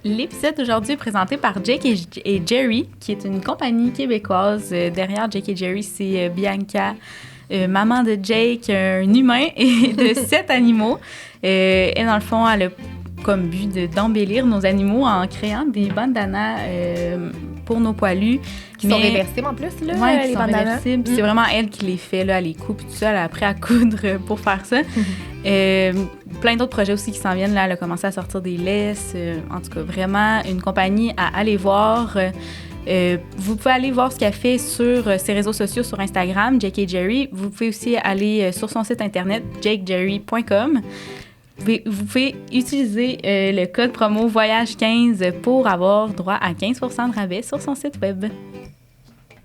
L'épisode d'aujourd'hui est présenté par Jake et Jerry, qui est une compagnie québécoise. Derrière Jake et Jerry, c'est Bianca, maman de Jake, un humain et de 7 animaux. Et dans le fond, elle a comme but d'embellir nos animaux en créant des bandanas pour nos poilus. Qui sont réversibles en plus, là, ouais, les bandanas. C'est vraiment elle qui les fait, là, elle les coupe tout ça, elle a appris à coudre pour faire ça. Plein d'autres projets aussi qui s'en viennent, là, elle a commencé à sortir des laisses. En tout cas, vraiment une compagnie à aller voir. Vous pouvez aller voir ce qu'elle fait sur ses réseaux sociaux, sur Instagram, Jake et Jerry. Vous pouvez aussi aller sur son site internet, jakejerry.com. Vous pouvez utiliser le code promo Voyage15 pour avoir droit à 15% de rabais sur son site web.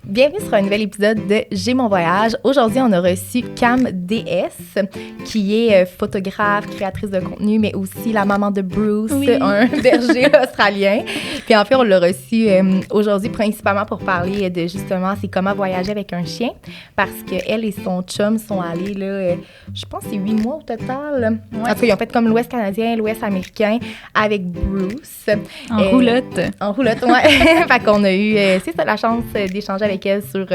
Bienvenue sur un nouvel épisode de J'ai mon voyage. Aujourd'hui, on a reçu Cam DS, qui est photographe, créatrice de contenu, mais aussi la maman de Bruce, oui. Un berger australien. Puis en fait, on l'a reçu aujourd'hui principalement pour parler de justement, c'est comment voyager avec un chien, parce qu'elle et son chum sont allés, là, je pense que c'est 8 mois au total. Ouais. En tout cas, ils ont fait comme l'Ouest canadien, l'Ouest américain avec Bruce. En roulotte. En roulotte, ouais. Fait qu'on a eu, c'est ça, la chance d'échanger avec elle sur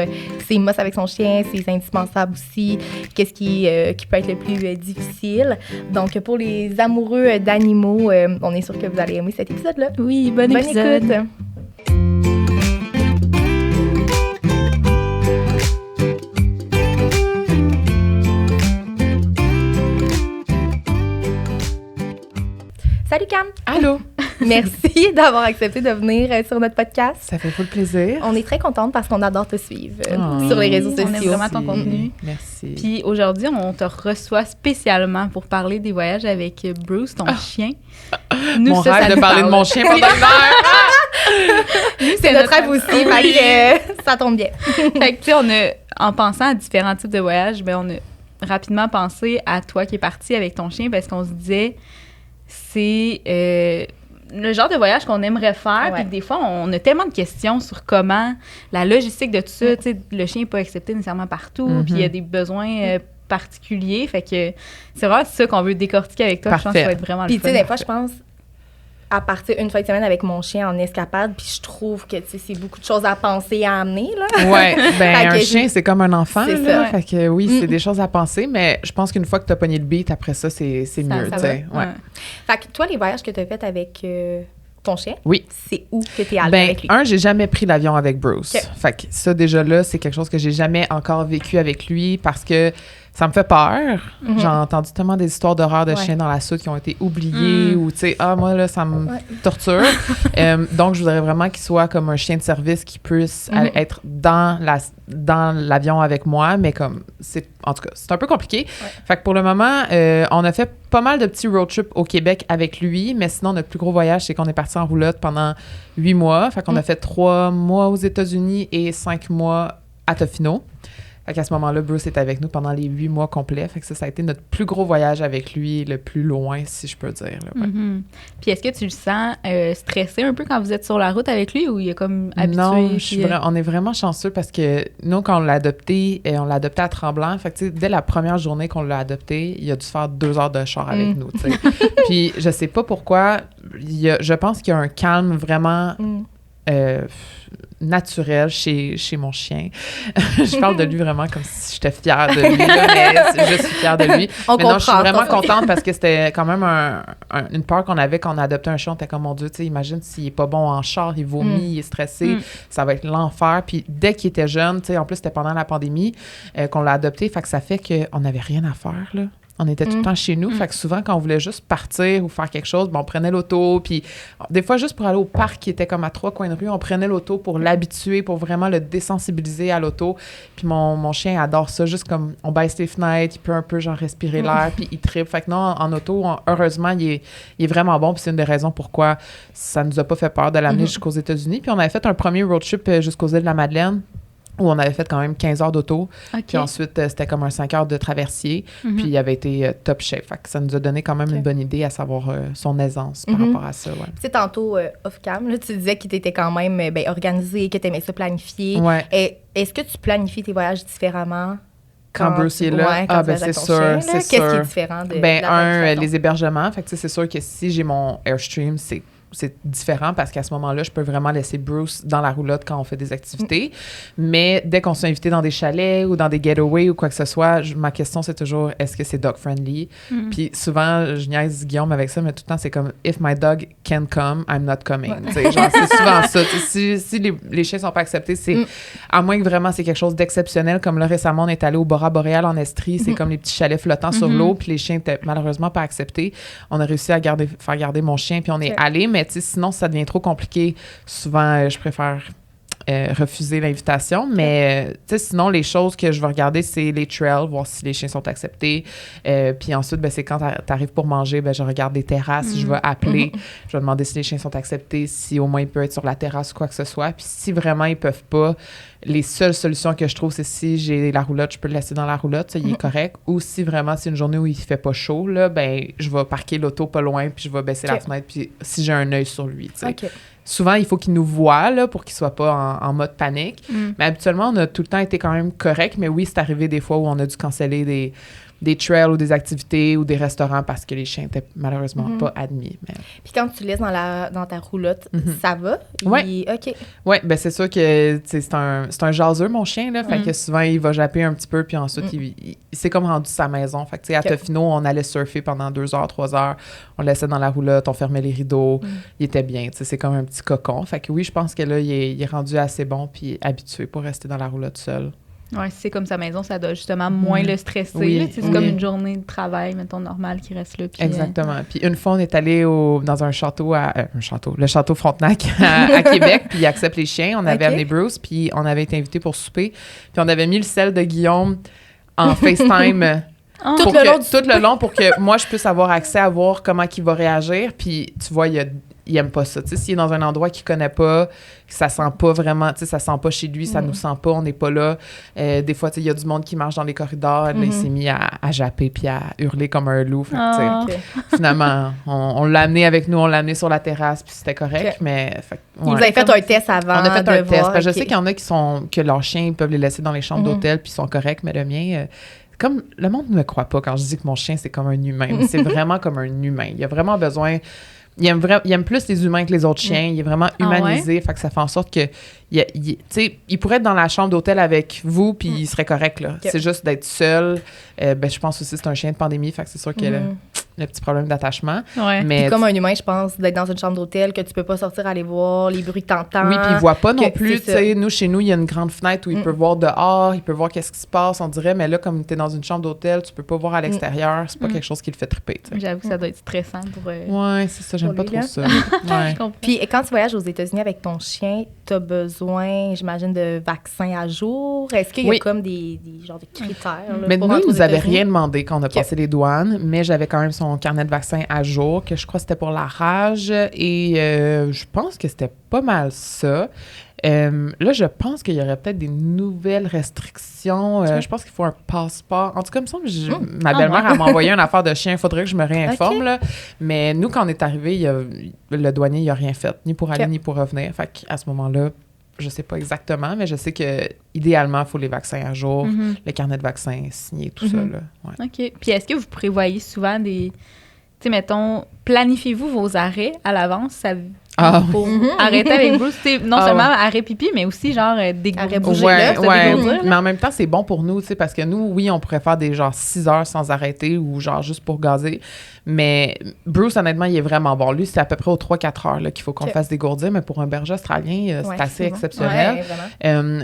ses mosses avec son chien, ses indispensables aussi, qu'est-ce qui peut être le plus difficile. Donc, pour les amoureux d'animaux, on est sûr que vous allez aimer cet épisode-là. Oui, bonne épisode. Écoute. Salut Cam! Allô! Merci d'avoir accepté de venir sur notre podcast. Ça fait full plaisir. On est très contente parce qu'on adore te suivre sur les réseaux sociaux. On aime vraiment ton contenu. Merci. Puis aujourd'hui, on te reçoit spécialement pour parler des voyages avec Bruce, ton chien. Nous, mon rêve de parler de mon chien pendant une heure. C'est notre rêve aussi, ça tombe bien. Fait que, tu sais, en pensant à différents types de voyages, on a rapidement pensé à toi qui es parti avec ton chien parce qu'on se disait, c'est le genre de voyage qu'on aimerait faire. Puis des fois, on a tellement de questions sur comment la logistique de tout ça. Tu sais, le chien n'est pas accepté nécessairement partout. Puis il y a des besoins particuliers. Fait que c'est vraiment ça qu'on veut décortiquer avec toi. Parfait. Je pense que ça va être vraiment puis, le fun. Puis tu sais, des fois, je pense à partir une fois de semaine avec mon chien en escapade, puis je trouve que c'est beaucoup de choses à penser, à amener, là. Ouais, un chien, c'est comme un enfant, c'est là. Ça. Fait que oui, c'est des choses à penser, mais je pense qu'une fois que t'as pogné le beat, après ça, c'est mieux, tu sais. Ouais. Fait que toi, les voyages que t'as fait avec ton chien, oui. C'est où que t'es allé avec lui? J'ai jamais pris l'avion avec Bruce. Okay. Fait que ça, déjà là, c'est quelque chose que j'ai jamais encore vécu avec lui parce que ça me fait peur. J'ai entendu tellement des histoires d'horreur de chiens dans la soute qui ont été oubliés ou, tu sais, moi, là, ça me torture. Donc, je voudrais vraiment qu'il soit comme un chien de service qui puisse être dans l'avion avec moi, mais comme, en tout cas, c'est un peu compliqué. Ouais. Fait que pour le moment, on a fait pas mal de petits road trips au Québec avec lui, mais sinon, notre plus gros voyage, c'est qu'on est parti en roulotte pendant 8 mois. Fait qu'on a fait 3 mois aux États-Unis et 5 mois à Tofino. Fait qu'à ce moment-là, Bruce est avec nous pendant les 8 mois complets. Fait que ça a été notre plus gros voyage avec lui, le plus loin, si je peux dire. Là, ouais. Puis est-ce que tu le sens stressé un peu quand vous êtes sur la route avec lui ou il est comme habitué? Non, on est vraiment chanceux parce que nous, quand on l'a adopté à Tremblant. Fait que, tu sais, dès la première journée qu'on l'a adopté, il a dû faire 2 heures de char avec nous, tu sais. Puis je sais pas pourquoi, je pense qu'il y a un calme vraiment... naturel chez mon chien. Je parle de lui vraiment comme si j'étais fière de lui, là, mais je suis fière de lui. Mais non, je suis vraiment contente parce que c'était quand même une peur qu'on avait quand on a adopté un chien. On était comme, mon Dieu, tu sais, imagine s'il est pas bon en char, il vomit, il est stressé, ça va être l'enfer. Puis dès qu'il était jeune, tu sais, en plus, c'était pendant la pandémie qu'on l'a adopté, fait que ça fait qu'on n'avait rien à faire, là. On était tout le temps chez nous. Fait que souvent, quand on voulait juste partir ou faire quelque chose, on prenait l'auto. Puis des fois, juste pour aller au parc qui était comme à 3 coins de rue, on prenait l'auto pour l'habituer, pour vraiment le désensibiliser à l'auto. Puis mon chien adore ça. Juste comme on baisse les fenêtres, il peut un peu genre respirer l'air, puis il trippe. Fait que non, en auto, heureusement, il est vraiment bon. Puis c'est une des raisons pourquoi ça nous a pas fait peur de l'amener jusqu'aux États-Unis. Puis on avait fait un premier road trip jusqu'aux îles de la Madeleine, où on avait fait quand même 15 heures d'auto. Okay. Puis ensuite, c'était comme un 5 heures de traversier. Puis il avait été top shape. Fait que ça nous a donné quand même une bonne idée à savoir son aisance par rapport à ça. Ouais. Tu sais, tantôt, off-cam, là, tu disais que tu étais quand même organisé, que tu aimais ça planifier. Ouais. Est-ce que tu planifies tes voyages différemment? Quand Bruce est là, c'est sûr, c'est sûr. Qu'est-ce qui est différent de les hébergements. Fait que c'est sûr que si j'ai mon Airstream, c'est c'est différent parce qu'à ce moment-là, je peux vraiment laisser Bruce dans la roulotte quand on fait des activités. Mais dès qu'on s'est invité dans des chalets ou dans des getaways ou quoi que ce soit, ma question, c'est toujours, est-ce que c'est dog-friendly? Puis souvent, je niaise Guillaume avec ça, mais tout le temps, c'est comme, if my dog can come, I'm not coming. Genre, c'est souvent ça. Si les chiens sont pas acceptés, c'est à moins que vraiment c'est quelque chose d'exceptionnel, comme là, récemment, on est allé au Bora Boreal en Estrie, c'est comme les petits chalets flottants sur l'eau, puis les chiens étaient malheureusement pas acceptés. On a réussi à faire garder mon chien, puis on est allé, mais sinon, ça devient trop compliqué. Souvent, je préfère refuser l'invitation, mais sinon, les choses que je vais regarder, c'est les trails, voir si les chiens sont acceptés. Puis ensuite, c'est quand t'arrives pour manger, je regarde les terrasses, je vais appeler, je vais demander si les chiens sont acceptés, si au moins ils peuvent être sur la terrasse ou quoi que ce soit. Puis si vraiment ils peuvent pas, les seules solutions que je trouve, c'est si j'ai la roulotte, je peux le laisser dans la roulotte, ça, il est correct. Ou si vraiment c'est une journée où il fait pas chaud, là, je vais parquer l'auto pas loin, puis je vais baisser la fenêtre, puis si j'ai un œil sur lui, tu sais. Souvent, il faut qu'il nous voie là, pour qu'il soit pas en mode panique. Mais habituellement, on a tout le temps été quand même correct. Mais oui, c'est arrivé des fois où on a dû canceller des trails ou des activités ou des restaurants parce que les chiens étaient malheureusement pas admis. Mais... Puis quand tu laisses dans ta roulotte, ça va? Oui. OK. Oui, c'est sûr que c'est un jaseux, mon chien. Là, fait que souvent, il va japper un petit peu, puis ensuite, il c'est comme rendu sa maison. Fait que, à Tofino, on allait surfer pendant 2 heures, 3 heures. On le laissait dans la roulotte, on fermait les rideaux. Il était bien. C'est comme un petit cocon. Fait que oui, je pense que là, il est rendu assez bon puis habitué pour rester dans la roulotte seul. Oui, si c'est comme sa maison, ça doit justement moins le stresser. Oui, c'est comme une journée de travail, mettons, normale qui reste là. Puis, exactement. Puis une fois, on est allé dans un château le château Frontenac à Québec, puis il accepte les chiens. On avait amené Bruce, puis on avait été invités pour souper. Puis on avait mis le sel de Guillaume en FaceTime tout le long pour que moi, je puisse avoir accès à voir comment il va réagir. Puis tu vois, il aime pas ça. Tu sais, s'il est dans un endroit qu'il connaît pas, ça sent pas vraiment, tu sais, ça sent pas chez lui, ça nous sent pas, on n'est pas là. Des fois, tu sais, il y a du monde qui marche dans les corridors, là, il s'est mis à japper puis à hurler comme un loup. Fait que, finalement, on l'a amené avec nous, on l'a amené sur la terrasse puis c'était correct, mais... Vous avez fait un test avant. On a fait un test. Parce que je sais qu'il y en a que leurs chiens, ils peuvent les laisser dans les chambres d'hôtel puis ils sont corrects, mais le mien... comme le monde ne me croit pas quand je dis que mon chien, c'est comme un humain. C'est vraiment comme un humain. Il a vraiment besoin... Il aime plus les humains que les autres chiens. Il est vraiment humanisé. Fait que ça fait en sorte que... il pourrait être dans la chambre d'hôtel avec vous, puis il serait correct, là. C'est juste d'être seul. Je pense aussi que c'est un chien de pandémie. Fait que c'est sûr qu'il y a le petit problème d'attachement. Ouais. Mais puis comme un humain, je pense, d'être dans une chambre d'hôtel, que tu peux pas sortir aller voir les bruits que t'entends. Oui, puis il voit pas non plus. Chez nous, il y a une grande fenêtre où il peut voir dehors, il peut voir qu'est-ce qui se passe, on dirait. Mais là, comme tu es dans une chambre d'hôtel, tu peux pas voir à l'extérieur. C'est pas quelque chose qui le fait triper. J'avoue que ça doit être stressant pour... Ouais, c'est ça. J'aime pas trop ça. Je comprends. Puis quand tu voyages aux États-Unis avec ton chien, tu as besoin, j'imagine, de vaccins à jour. Est-ce qu'il y a comme des genres de critères? Là, mais nous, ils nous avaient rien demandé quand on a passé les douanes, mais j'avais quand même son carnet de vaccins à jour, que je crois que c'était pour la rage, et je pense que c'était pas mal ça. Là, je pense qu'il y aurait peut-être des nouvelles restrictions. Je pense qu'il faut un passeport. En tout cas, il me semble que ma belle-mère m'a envoyé une affaire de chien. Il faudrait que je me réinforme. Là. Mais nous, quand on est arrivé, le douanier, il n'a rien fait, ni pour aller, ni pour revenir. Fait qu'à ce moment-là, je sais pas exactement, mais je sais que idéalement, il faut les vaccins à jour, le carnet de vaccins signé, tout ça. Là. Ouais. OK. Puis est-ce que vous prévoyez souvent des... Tu sais, mettons, planifiez-vous vos arrêts à l'avance? Pour arrêter avec Bruce, non seulement arrêt pipi, mais aussi genre dégourdir. Ouais. Mais en même temps, c'est bon pour nous, tu sais, parce que nous, oui, on pourrait faire des genre 6 heures sans arrêter ou genre juste pour gazer. Mais Bruce, honnêtement, il est vraiment bon. Lui, c'est à peu près aux 3-4 heures là, qu'il faut qu'on fasse dégourdir, mais pour un berger australien, c'est assez exceptionnel.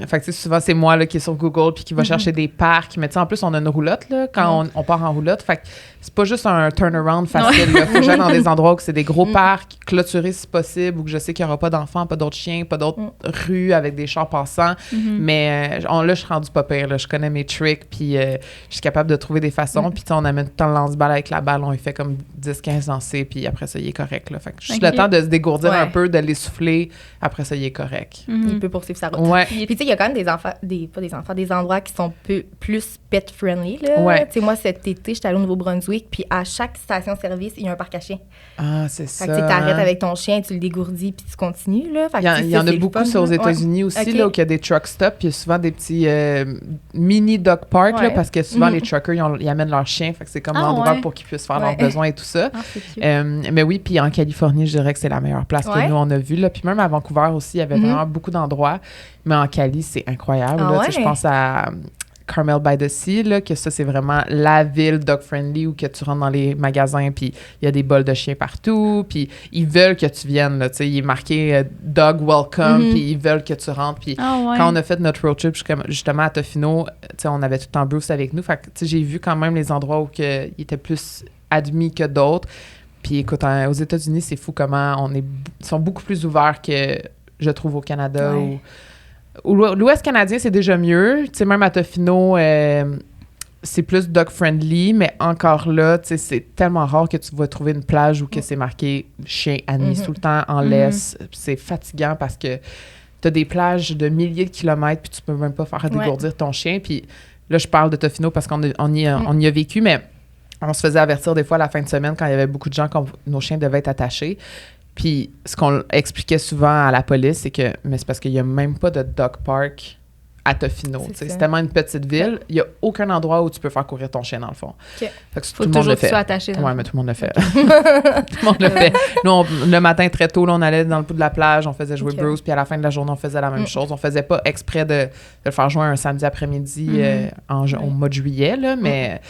Fait que souvent, c'est moi là, qui est sur Google puis qui va chercher des parcs. Mais tu sais, en plus, on a une roulotte là, quand on part en roulotte. Fait que c'est pas juste un turnaround facile. Il faut que j'aille dans des endroits où c'est des gros parcs, clôturés si possible, où je sais qu'il n'y aura pas d'enfants, pas d'autres chiens, pas d'autres rues avec des chars passants. Mais là, je suis rendue pas pire. Là. Je connais mes tricks, puis je suis capable de trouver des façons. Puis on amène tout le temps le lance-balle avec la balle. On lui fait comme 10-15 lancers, puis après ça, il est correct. Là. Fait que juste le temps de se dégourdir un peu, de l'essouffler. Après ça, il est correct. Il peut poursuivre sa route. Ouais. Puis tu sais, il y a quand même des endroits qui sont plus pet-friendly. Tu sais, moi, cet été, j'étais allée au Nouveau-Brunswick, puis à chaque station-service, il y a un parc à chiens. Ah, c'est ça. Fait que tu t'arrêtes avec ton chien, tu le dégourdis, puis tu continues. Là. Fait il y en a beaucoup, ça, aux États-Unis aussi, là, où il y a des truck stops, puis il y a souvent des petits mini dog parks, là, parce que souvent, les truckers, ils amènent leurs chiens, fait que c'est comme l'endroit pour qu'ils puissent faire leurs besoins. besoins et tout ça. Ah, c'est cute. Mais oui, puis en Californie, je dirais que c'est la meilleure place que nous, on a vue. Puis même à Vancouver aussi, il y avait vraiment beaucoup d'endroits. Mais en Cali, c'est incroyable. Ah, là, je pense à Carmel by the Sea, là, que ça, c'est vraiment la ville dog-friendly où que tu rentres dans les magasins, puis il y a des bols de chiens partout, puis ils veulent que tu viennes. Là, il est marqué Dog Welcome, puis ils veulent que tu rentres. Puis quand on a fait notre road trip justement à Tofino, on avait tout le temps Bruce avec nous. Fait que j'ai vu quand même les endroits où il était plus admis que d'autres. Puis écoute, aux États-Unis, c'est fou comment ils sont beaucoup plus ouverts que, je trouve, au Canada. L'Ouest canadien, c'est déjà mieux. Tu sais, même à Tofino, c'est plus dog-friendly, mais encore là, tu sais, c'est tellement rare que tu vas trouver une plage où que c'est marqué « chien admis tout le temps en laisse ». C'est fatigant parce que tu as des plages de milliers de kilomètres puis tu peux même pas faire dégourdir ton chien. Puis là, je parle de Tofino parce qu'on y a vécu, mais on se faisait avertir des fois à la fin de semaine quand il y avait beaucoup de gens, quand nos chiens devaient être attachés. Puis ce qu'on expliquait souvent à la police, c'est que c'est parce qu'il n'y a même pas de dog park à Tofino. C'est tellement une petite ville. Il n'y a aucun endroit où tu peux faire courir ton chien, dans le fond. Fait que faut toujours que tu sois attaché. Oui, mais tout le monde le fait. Tout le monde le fait. Nous, le matin, très tôt, là, on allait dans le bout de la plage, on faisait jouer Bruce, puis à la fin de la journée, on faisait la même chose. On faisait pas exprès de le faire jouer un samedi après-midi au mois de juillet, là, mais...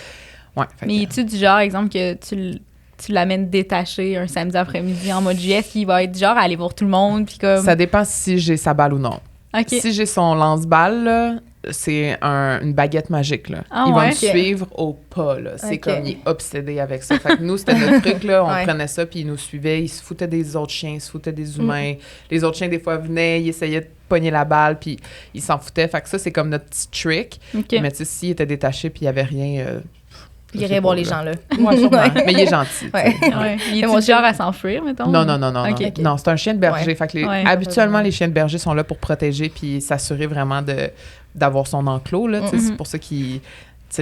Ouais, mais es-tu du genre, exemple, que tu l'amènes détaché un samedi après-midi en mode juillet, est-ce qu'il va être du genre à aller voir tout le monde? Puis comme... Ça dépend si j'ai sa balle ou non. Okay. Si j'ai son lance-balle, là, c'est une baguette magique. Là. Il va me suivre au pas. Là. C'est comme, il est obsédé avec ça. Fait que nous, c'était notre truc. Là, on prenait ça, puis il nous suivait. Il se foutait des autres chiens, il se foutait des humains. Les autres chiens, des fois, venaient, ils essayaient de pogner la balle, puis ils s'en foutaient. Fait que ça, c'est comme notre petit trick. Mais tu sais, s'il était détaché, puis il n'y avait rien... il irait voir les gens, là. Ouais, sûrement. Mais il est gentil. Il est genre à s'enfuir, mettons? Non. Non, c'est un chien de berger. Fait que habituellement, les chiens de berger sont là pour protéger puis s'assurer vraiment d'avoir son enclos. Là, c'est pour ça qu'ils...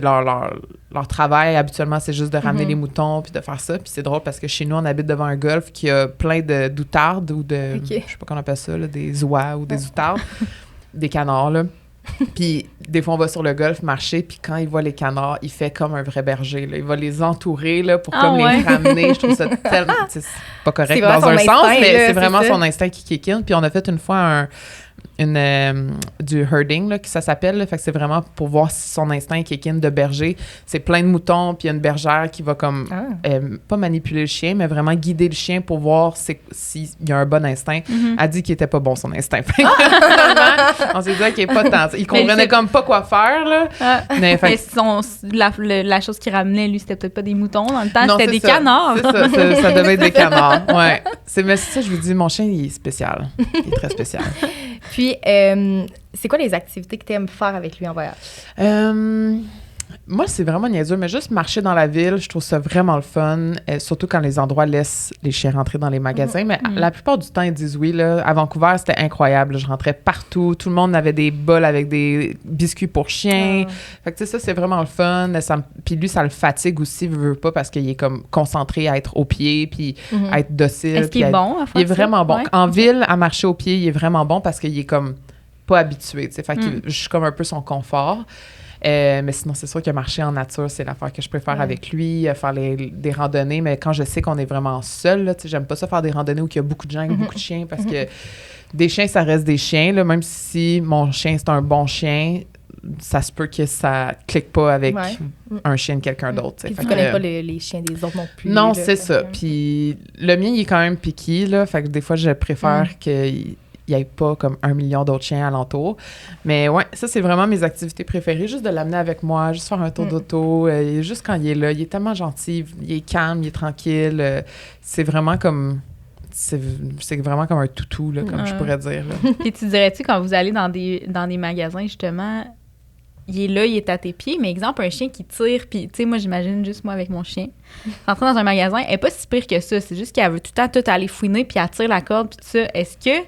Leur travail, habituellement, c'est juste de ramener les moutons puis de faire ça. Puis c'est drôle parce que chez nous, on habite devant un golfe qui a plein d'outardes ou de... Je sais pas comment on appelle ça, là, des oies ou des outardes. Des canards, là. Puis des fois, on va sur le golf marcher, puis quand il voit les canards, il fait comme un vrai berger. Là. Il va les entourer là, pour les ramener. Je trouve ça tellement... C'est pas correct dans un sens, mais c'est vraiment son instinct qui kick in. Puis on a fait une fois du herding, là, que ça s'appelle. Là. Fait que c'est vraiment pour voir si son instinct kick in de berger. C'est plein de moutons, puis il y a une bergère qui va comme... pas manipuler le chien, mais vraiment guider le chien pour voir s'il y a un bon instinct. Elle dit qu'il était pas bon, son instinct. On s'est dit qu'il est pas tant... Il comprenait comme pas quoi faire, là. Mais la chose qu'il ramenait, lui, c'était peut-être pas des moutons. Dans le temps, c'était des canards. C'est ça devait être des canards, ouais. Mais c'est ça, je vous dis, mon chien, il est spécial. Il est très spécial. Puis, c'est quoi les activités que tu aimes faire avec lui en voyage? Moi, c'est vraiment niaiseux, mais juste marcher dans la ville, je trouve ça vraiment le fun, surtout quand les endroits laissent les chiens rentrer dans les magasins. Mais la plupart du temps, ils disent oui. Là. À Vancouver, c'était incroyable. Je rentrais partout. Tout le monde avait des bols avec des biscuits pour chiens. Fait que, tu sais, ça, c'est vraiment le fun. Puis lui, ça le fatigue aussi, veut pas, parce qu'il est comme concentré à être au pied, puis à être docile. Est-ce qu'il est bon à faire ça? Il est vraiment bon. Ouais. En ville, à marcher au pied, il est vraiment bon parce qu'il est comme pas habitué. Fait que je suis comme un peu son confort. Mais sinon, c'est sûr que marcher en nature, c'est l'affaire que je préfère avec lui, faire des randonnées. Mais quand je sais qu'on est vraiment seul, là, j'aime pas ça faire des randonnées où il y a beaucoup de gens et beaucoup de chiens parce que des chiens, ça reste des chiens. Là, même si mon chien, c'est un bon chien, ça se peut que ça clique pas avec un chien de quelqu'un d'autre. Tu connais pas les chiens des autres non plus. Non, c'est ça. Puis le mien, il est quand même picky. Là, fait que des fois, je préfère qu'il n'y ait pas comme 1 million d'autres chiens alentour. Mais ouais, ça, c'est vraiment mes activités préférées. Juste de l'amener avec moi, juste faire un tour d'auto. Juste quand il est là, il est tellement gentil, il est calme, il est tranquille. C'est vraiment comme... C'est vraiment comme un toutou, là, comme je pourrais dire. Là. Et tu dirais-tu, quand vous allez dans des magasins, justement, il est là, il est à tes pieds, mais exemple, un chien qui tire, puis tu sais, moi, j'imagine juste moi avec mon chien, rentrer dans un magasin, elle n'est pas si pire que ça. C'est juste qu'elle veut tout le temps tout aller fouiner, puis elle tire la corde, puis tout ça. Est-ce que...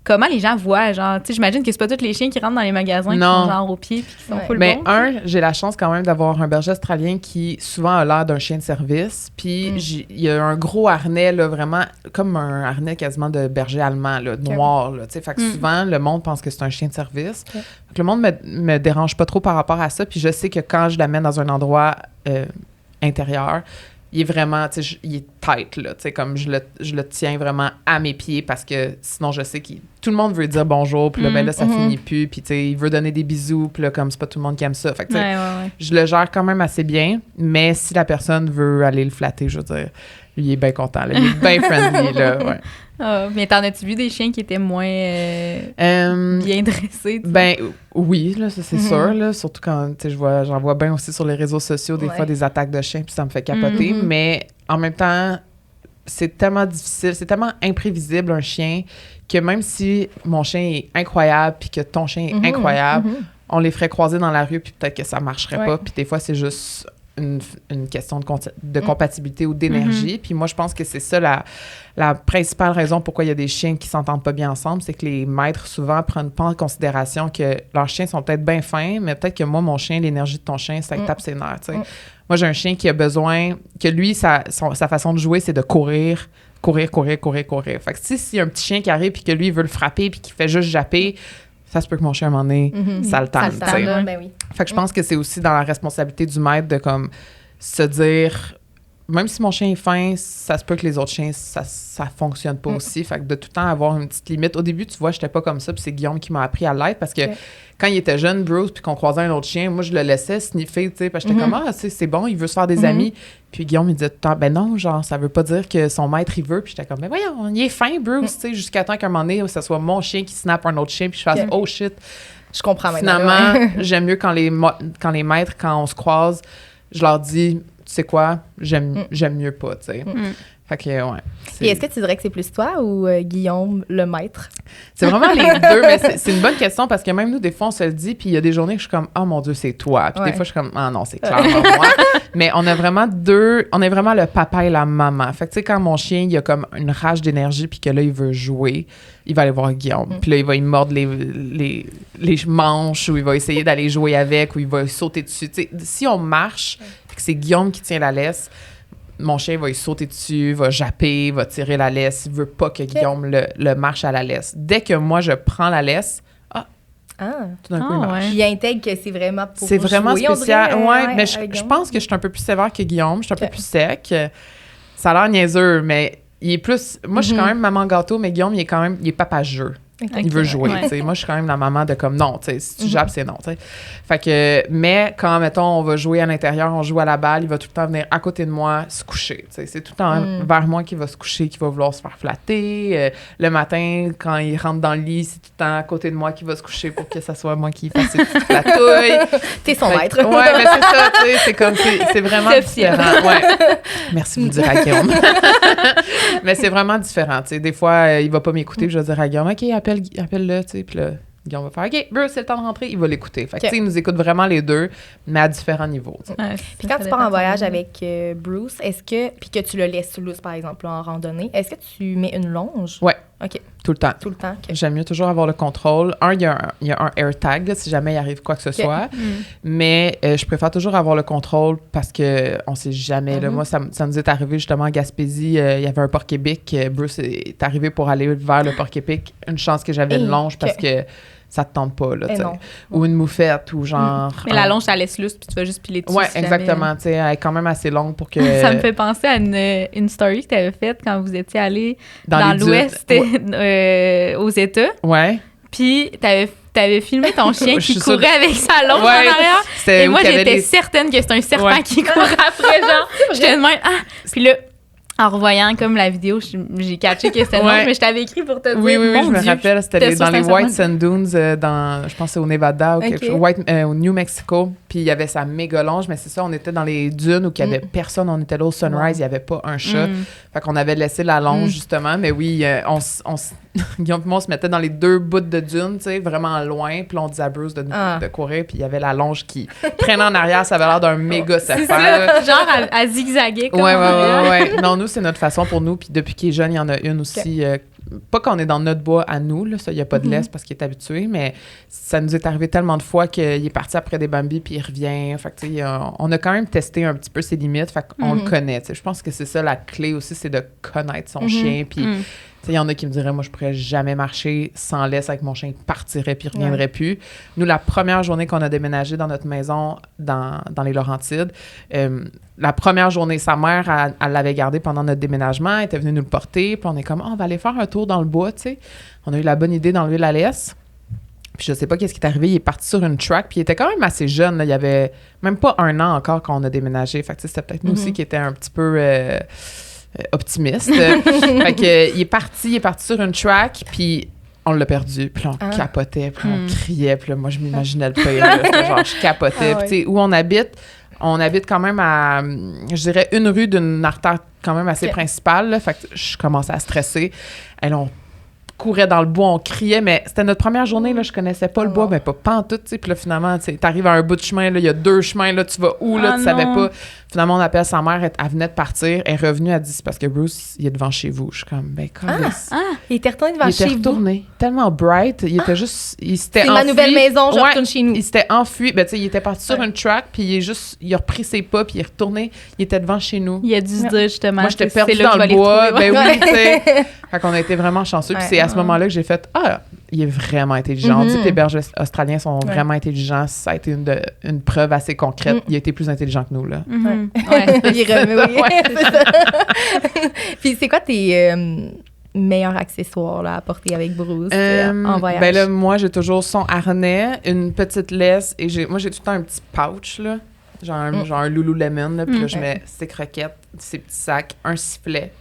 Comment les gens voient, genre, tu sais, j'imagine que c'est pas tous les chiens qui rentrent dans les magasins qui sont genre au pied puis qui sont full mais bons. J'ai la chance quand même d'avoir un berger australien qui souvent a l'air d'un chien de service. Puis il y a un gros harnais, là, vraiment, comme un harnais quasiment de berger allemand, là, noir, là, tu sais. Fait que souvent, le monde pense que c'est un chien de service. Fait que le monde me dérange pas trop par rapport à ça. Puis je sais que quand je l'amène dans un endroit intérieur, il est vraiment, tu sais, il est tight, là, tu sais, comme je le tiens vraiment à mes pieds parce que sinon, je sais que tout le monde veut dire bonjour, puis là, ben là, ça finit plus, puis tu sais, il veut donner des bisous, puis là, comme c'est pas tout le monde qui aime ça. Fait que, tu sais, je le gère quand même assez bien, mais si la personne veut aller le flatter, je veux dire, lui, il est bien content, là, il est bien friendly, là, ouais. Oh, mais t'en as-tu vu des chiens qui étaient moins bien dressés? Ben oui, là, ça c'est sûr, là, surtout quand, tu sais, j'en vois bien aussi sur les réseaux sociaux, des fois, des attaques de chiens, puis ça me fait capoter, mais en même temps, c'est tellement difficile, c'est tellement imprévisible, un chien, que même si mon chien est incroyable, puis que ton chien est incroyable, on les ferait croiser dans la rue, puis peut-être que ça marcherait pas, puis des fois, c'est juste une question de compatibilité ou d'énergie. Puis moi, je pense que c'est ça la principale raison pourquoi il y a des chiens qui s'entendent pas bien ensemble, c'est que les maîtres, souvent, prennent pas en considération que leurs chiens sont peut-être bien fins, mais peut-être que moi, mon chien, l'énergie de ton chien, ça tape ses nerfs, tu sais. Moi, j'ai un chien qui a besoin, que lui, sa façon de jouer, c'est de courir. Fait que s'il y a un petit chien qui arrive puis que lui, il veut le frapper puis qu'il fait juste japper, ça se peut que mon chien, à un moment donné, ça le tente. Ben oui. Fait que je pense que c'est aussi dans la responsabilité du maître de comme se dire, même si mon chien est fin, ça se peut que les autres chiens, ça fonctionne pas aussi. Fait que de tout le temps avoir une petite limite. Au début, tu vois, j'étais pas comme ça, puis c'est Guillaume qui m'a appris à l'être parce que quand il était jeune, Bruce, puis qu'on croisait un autre chien, moi, je le laissais sniffer, tu sais, parce que j'étais comme, c'est bon, il veut se faire des amis. Puis Guillaume, il disait tout le temps, ben non, genre, ça veut pas dire que son maître, il veut. Puis j'étais comme, ben voyons, il est fin, Bruce, tu sais, jusqu'à temps qu'à un moment donné, ce soit mon chien qui snappe un autre chien, puis je fasse, oh shit. Je comprends maintenant. Finalement, j'aime mieux quand les maîtres, quand on se croise, je leur dis, tu sais quoi, j'aime mieux pas, tu sais. Fait que, ouais. Et est-ce que tu dirais que c'est plus toi ou Guillaume, le maître? C'est vraiment les deux, mais c'est une bonne question parce que même nous, des fois, on se le dit, puis il y a des journées que je suis comme, oh mon Dieu, c'est toi. Puis des fois, je suis comme, ah non, c'est clairement moi. Mais on a vraiment on est vraiment le papa et la maman. Fait que, tu sais, quand mon chien, il a comme une rage d'énergie, puis que là, il veut jouer, il va aller voir Guillaume. Puis là, il va y mordre les manches, ou il va essayer d'aller jouer avec, ou il va sauter dessus. Tu sais, si on marche, puis que c'est Guillaume qui tient la laisse, mon chien va y sauter dessus, va japper, va tirer la laisse. Il veut pas que Guillaume le marche à la laisse. Dès que moi, je prends la laisse, tout d'un coup, il marche. Il intègre que c'est vraiment pour c'est vraiment jouer, spécial. Mais je pense que je suis un peu plus sévère que Guillaume. Je suis un peu plus sec. Ça a l'air niaiseux, mais il est plus... Moi, je suis quand même maman gâteau, mais Guillaume, il est papa jeu. Okay. Il veut jouer, tu sais. Moi, je suis quand même la maman de comme non, tu sais, si tu jappes, c'est non, tu sais. Fait que, mais quand, mettons, on va jouer à l'intérieur, on joue à la balle, il va tout le temps venir à côté de moi se coucher, tu sais. C'est tout le temps vers moi qu'il va se coucher, qu'il va vouloir se faire flatter. Le matin, quand il rentre dans le lit, c'est tout le temps à côté de moi qu'il va se coucher pour que ça soit moi qui fasse une petite flatouille. T'es son maître. Ouais, mais c'est ça, tu sais, c'est comme, c'est vraiment différent. Ouais. Merci de vous dire à Guillaume. Mais c'est vraiment différent, tu sais. Des fois, il va pas m'écouter, je vais dire à Guillaume, OK, appelle-le, tu sais, puis là, Guillaume va faire « OK, Bruce, c'est le temps de rentrer », il va l'écouter. Fait que, tu sais, il nous écoute vraiment les deux, mais à différents niveaux. Puis quand tu pars en voyage avec Bruce, est-ce que, puis que tu le laisses sous loose, par exemple, en randonnée, est-ce que tu mets une longe? Ouais. OK. Tout le temps. Tout le temps. Okay. J'aime mieux toujours avoir le contrôle. Il y a un AirTag, là, si jamais il arrive quoi que ce soit. Mais je préfère toujours avoir le contrôle parce qu'on sait jamais. Là, moi, ça nous est arrivé justement en Gaspésie. Il y avait un porc-épic. Bruce est arrivé pour aller vers le porc-épic. Une chance que j'avais une longe parce que ça te tente pas, là, tu sais. Ou une moufette, ou genre... Mais la longe, ça laisse lousse, puis tu vas juste piler dessus. Ouais, exactement, tu sais, elle est quand même assez longue pour que... Ça me fait penser à une story que tu avais faite quand vous étiez allé dans l'Ouest, aux États. Ouais. Puis t'avais filmé ton chien qui courait avec sa longe en arrière. Et moi, j'étais certaine que c'était un serpent qui courait après, genre. J'étais de même, puis là... En revoyant comme la vidéo, j'ai catché que c'était longe, mais je t'avais écrit pour te dire. Oui, je me rappelle. C'était dans les White Sand Dunes, je pense que c'est au Nevada ou quelque chose, au New Mexico. Puis il y avait sa méga longe, mais c'est ça, on était dans les dunes où il n'y avait personne. On était là au sunrise, il n'y avait pas un chat. Fait qu'on avait laissé la longe, justement. Mais oui, Guillaume et moi, on se mettait dans les deux bouts de dunes, tu sais, vraiment loin. Puis là, on disait à Bruce de courir. Puis il y avait la longe qui traînait en arrière. Ça avait l'air d'un méga serpent. Genre à zigzaguer. Ouais. Non, nous, c'est notre façon pour nous. Puis depuis qu'il est jeune, il y en a une aussi. Pas qu'on est dans notre bois à nous, là, ça, il n'y a pas de laisse parce qu'il est habitué, mais ça nous est arrivé tellement de fois qu'il est parti après des Bambi puis il revient. Fait que, tu sais, on a quand même testé un petit peu ses limites, fait qu'on le connaît. Je pense que c'est ça la clé aussi, c'est de connaître son chien. Puis Il y en a qui me diraient, moi, je pourrais jamais marcher sans laisse avec mon chien, il partirait puis il reviendrait plus. Nous, la première journée qu'on a déménagé dans notre maison dans les Laurentides, la première journée, sa mère, elle l'avait gardé pendant notre déménagement, elle était venue nous le porter, puis on est comme, on va aller faire un tour dans le bois, tu sais. On a eu la bonne idée d'enlever la laisse. Puis je sais pas qu'est-ce qui est arrivé, il est parti sur une track, puis il était quand même assez jeune, là. Il y avait même pas 1 an encore quand on a déménagé. Fait que c'était peut-être nous aussi qui étions un petit peu optimistes. Fait que il est parti sur une track, puis on l'a perdu, puis on capotait, puis on criait, puis là, moi je m'imaginais le pire, là, c'était genre je capotais. Puis tu sais, où on habite quand même à, je dirais, une rue d'une artère quand même assez principale, là. Fait que je commençais à stresser. On courait dans le bois, on criait, mais c'était notre première journée, là, je connaissais pas le bois, mais pas en tout, tu sais. Puis là, finalement, tu arrives à un bout de chemin, là, il y a 2 chemins, là, tu vas où, là, tu savais pas. Finalement, on appelle sa mère, elle venait de partir, elle est revenue, elle dit, c'est parce que Bruce, il est devant chez vous. Je suis comme, ben, il était retourné devant chez vous? Il était retourné, tellement bright, il était juste, il s'était enfui. C'est ma nouvelle maison, je retourne chez nous. Il s'était enfui, ben, tu sais, il était parti sur une track, puis il a repris ses pas, puis il est retourné, il était devant chez nous. Il a dû se dire, justement, moi, j'étais perdue dans le bois, ben oui, tu sais. Fait qu'on a été vraiment chanceux, puis c'est à ce moment-là que j'ai fait, il est vraiment intelligent. On dit que les bergers australiens sont vraiment intelligents. Ça a été une preuve assez concrète. Il a été plus intelligent que nous, là. Il Puis c'est quoi tes meilleurs accessoires là, à porter avec Bruce en voyage? Ben là, moi, j'ai toujours son harnais, une petite laisse, et j'ai tout le temps un petit pouch, là. Genre un Lululemon, là. Puis là, je mets ses croquettes, ses petits sacs, un sifflet.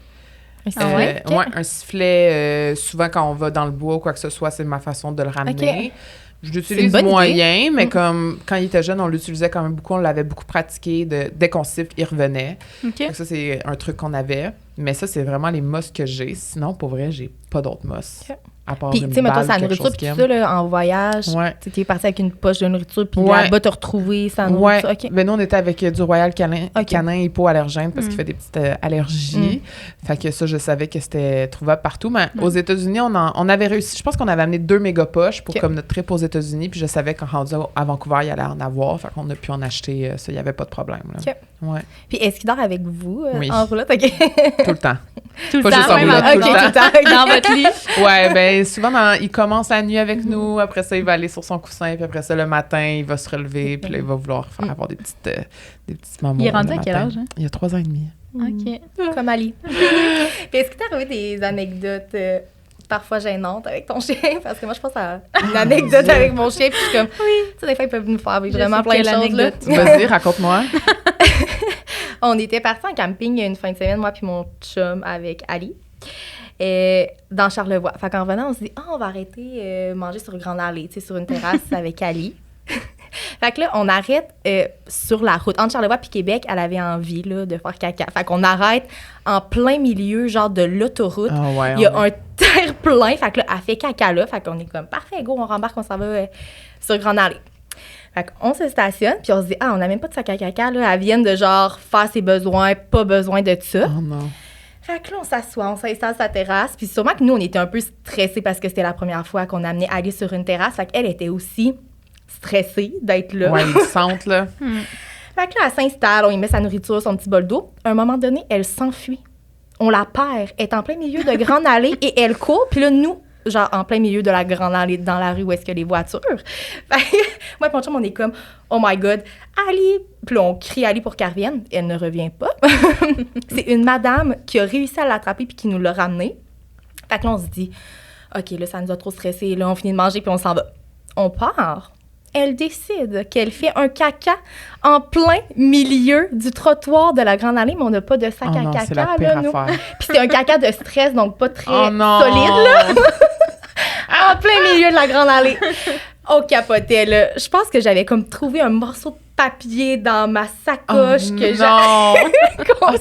Un sifflet, souvent quand on va dans le bois ou quoi que ce soit, c'est ma façon de le ramener. Je l'utilise moyen, mais comme quand il était jeune, on l'utilisait quand même beaucoup, on l'avait beaucoup pratiqué. Dès qu'on siffle, il revenait. Donc ça, c'est un truc qu'on avait. Mais ça, c'est vraiment les mosses que j'ai. Sinon, pour vrai, j'ai pas d'autres mosses. À part puis, tu sais, mettons, sa nourriture, puis tout ça, là, en voyage, tu es parti avec une poche de nourriture, puis là-bas, t'as retrouvé sa nourriture. Ben, nous, on était avec du Royal Canin hypoallergène parce qu'il fait des petites allergies. Fait que ça, je savais que c'était trouvable partout. Mais aux États-Unis, on avait réussi. Je pense qu'on avait amené 2 méga poches pour comme notre trip aux États-Unis. Puis je savais qu'en rendu à Vancouver, il allait en avoir. Fait qu'on a pu en acheter. Ça, il n'y avait pas de problème. Là. Puis est-ce qu'il dort avec vous en roulotte? Tout le temps. Tout le temps, même tout le temps. Dans votre lit? Ouais, ben souvent, il commence la nuit avec nous, après ça, il va aller sur son coussin, puis après ça, le matin, il va se relever, puis là, il va vouloir avoir des petits moments. Il est rendu à quel âge? Hein? Il a 3 ans et demi. OK. Comme Ali. Puis est-ce que tu as arrivé des anecdotes parfois gênantes avec ton chien? Parce que moi, je pense à une anecdote avec mon chien, puis je suis comme, tu sais, des fois, ils peuvent nous faire vivre vraiment plein de choses. Là. Vas-y, raconte-moi. On était partis en camping une fin de semaine, moi puis mon chum avec Ali, dans Charlevoix. Fait qu'en revenant, on se dit, on va arrêter manger sur Grande Allée, tu sais, sur une terrasse avec Ali. Fait que là, on arrête sur la route. Entre Charlevoix puis Québec, elle avait envie là, de faire caca. Fait qu'on arrête en plein milieu, genre de l'autoroute. Il y a un terre-plein. Fait que là, elle fait caca là. Fait qu'on est comme, parfait, go, on rembarque, on s'en va sur Grande Allée. Fait qu'on se stationne, puis on se dit, on n'a même pas de sac à caca, là. Elle vient de, genre, faire ses besoins, pas besoin de ça. Oh non. Fait que là, on s'assoit, on s'installe sur la terrasse, puis sûrement que nous, on était un peu stressés parce que c'était la première fois qu'on amenait Ali sur une terrasse. Fait qu'elle était aussi stressée d'être là. Ouais, ils sentent, là. Fait que là, elle s'installe, on y met sa nourriture, son petit bol d'eau. À un moment donné, elle s'enfuit. On la perd. Elle est en plein milieu de Grande Allée et elle court, puis là, nous, genre en plein milieu de la Grande Allée, dans la rue où est-ce que les voitures. Moi et mon chum, on est comme, oh my God, Ali! Puis là, on crie Ali pour qu'elle revienne. Elle ne revient pas. C'est une madame qui a réussi à l'attraper puis qui nous l'a ramenée. Fait que là, on se dit, OK, là, ça nous a trop stressé. Là, on finit de manger puis on s'en va. On part. Elle décide qu'elle fait un caca en plein milieu du trottoir de la Grande Allée, mais on n'a pas de sac à caca. C'est la pire là, affaire. Puis c'est un caca de stress, donc pas très solide, là. En plein milieu de la Grande Allée. On capotait, là. Je pense que j'avais comme trouvé un morceau de papier dans ma sacoche que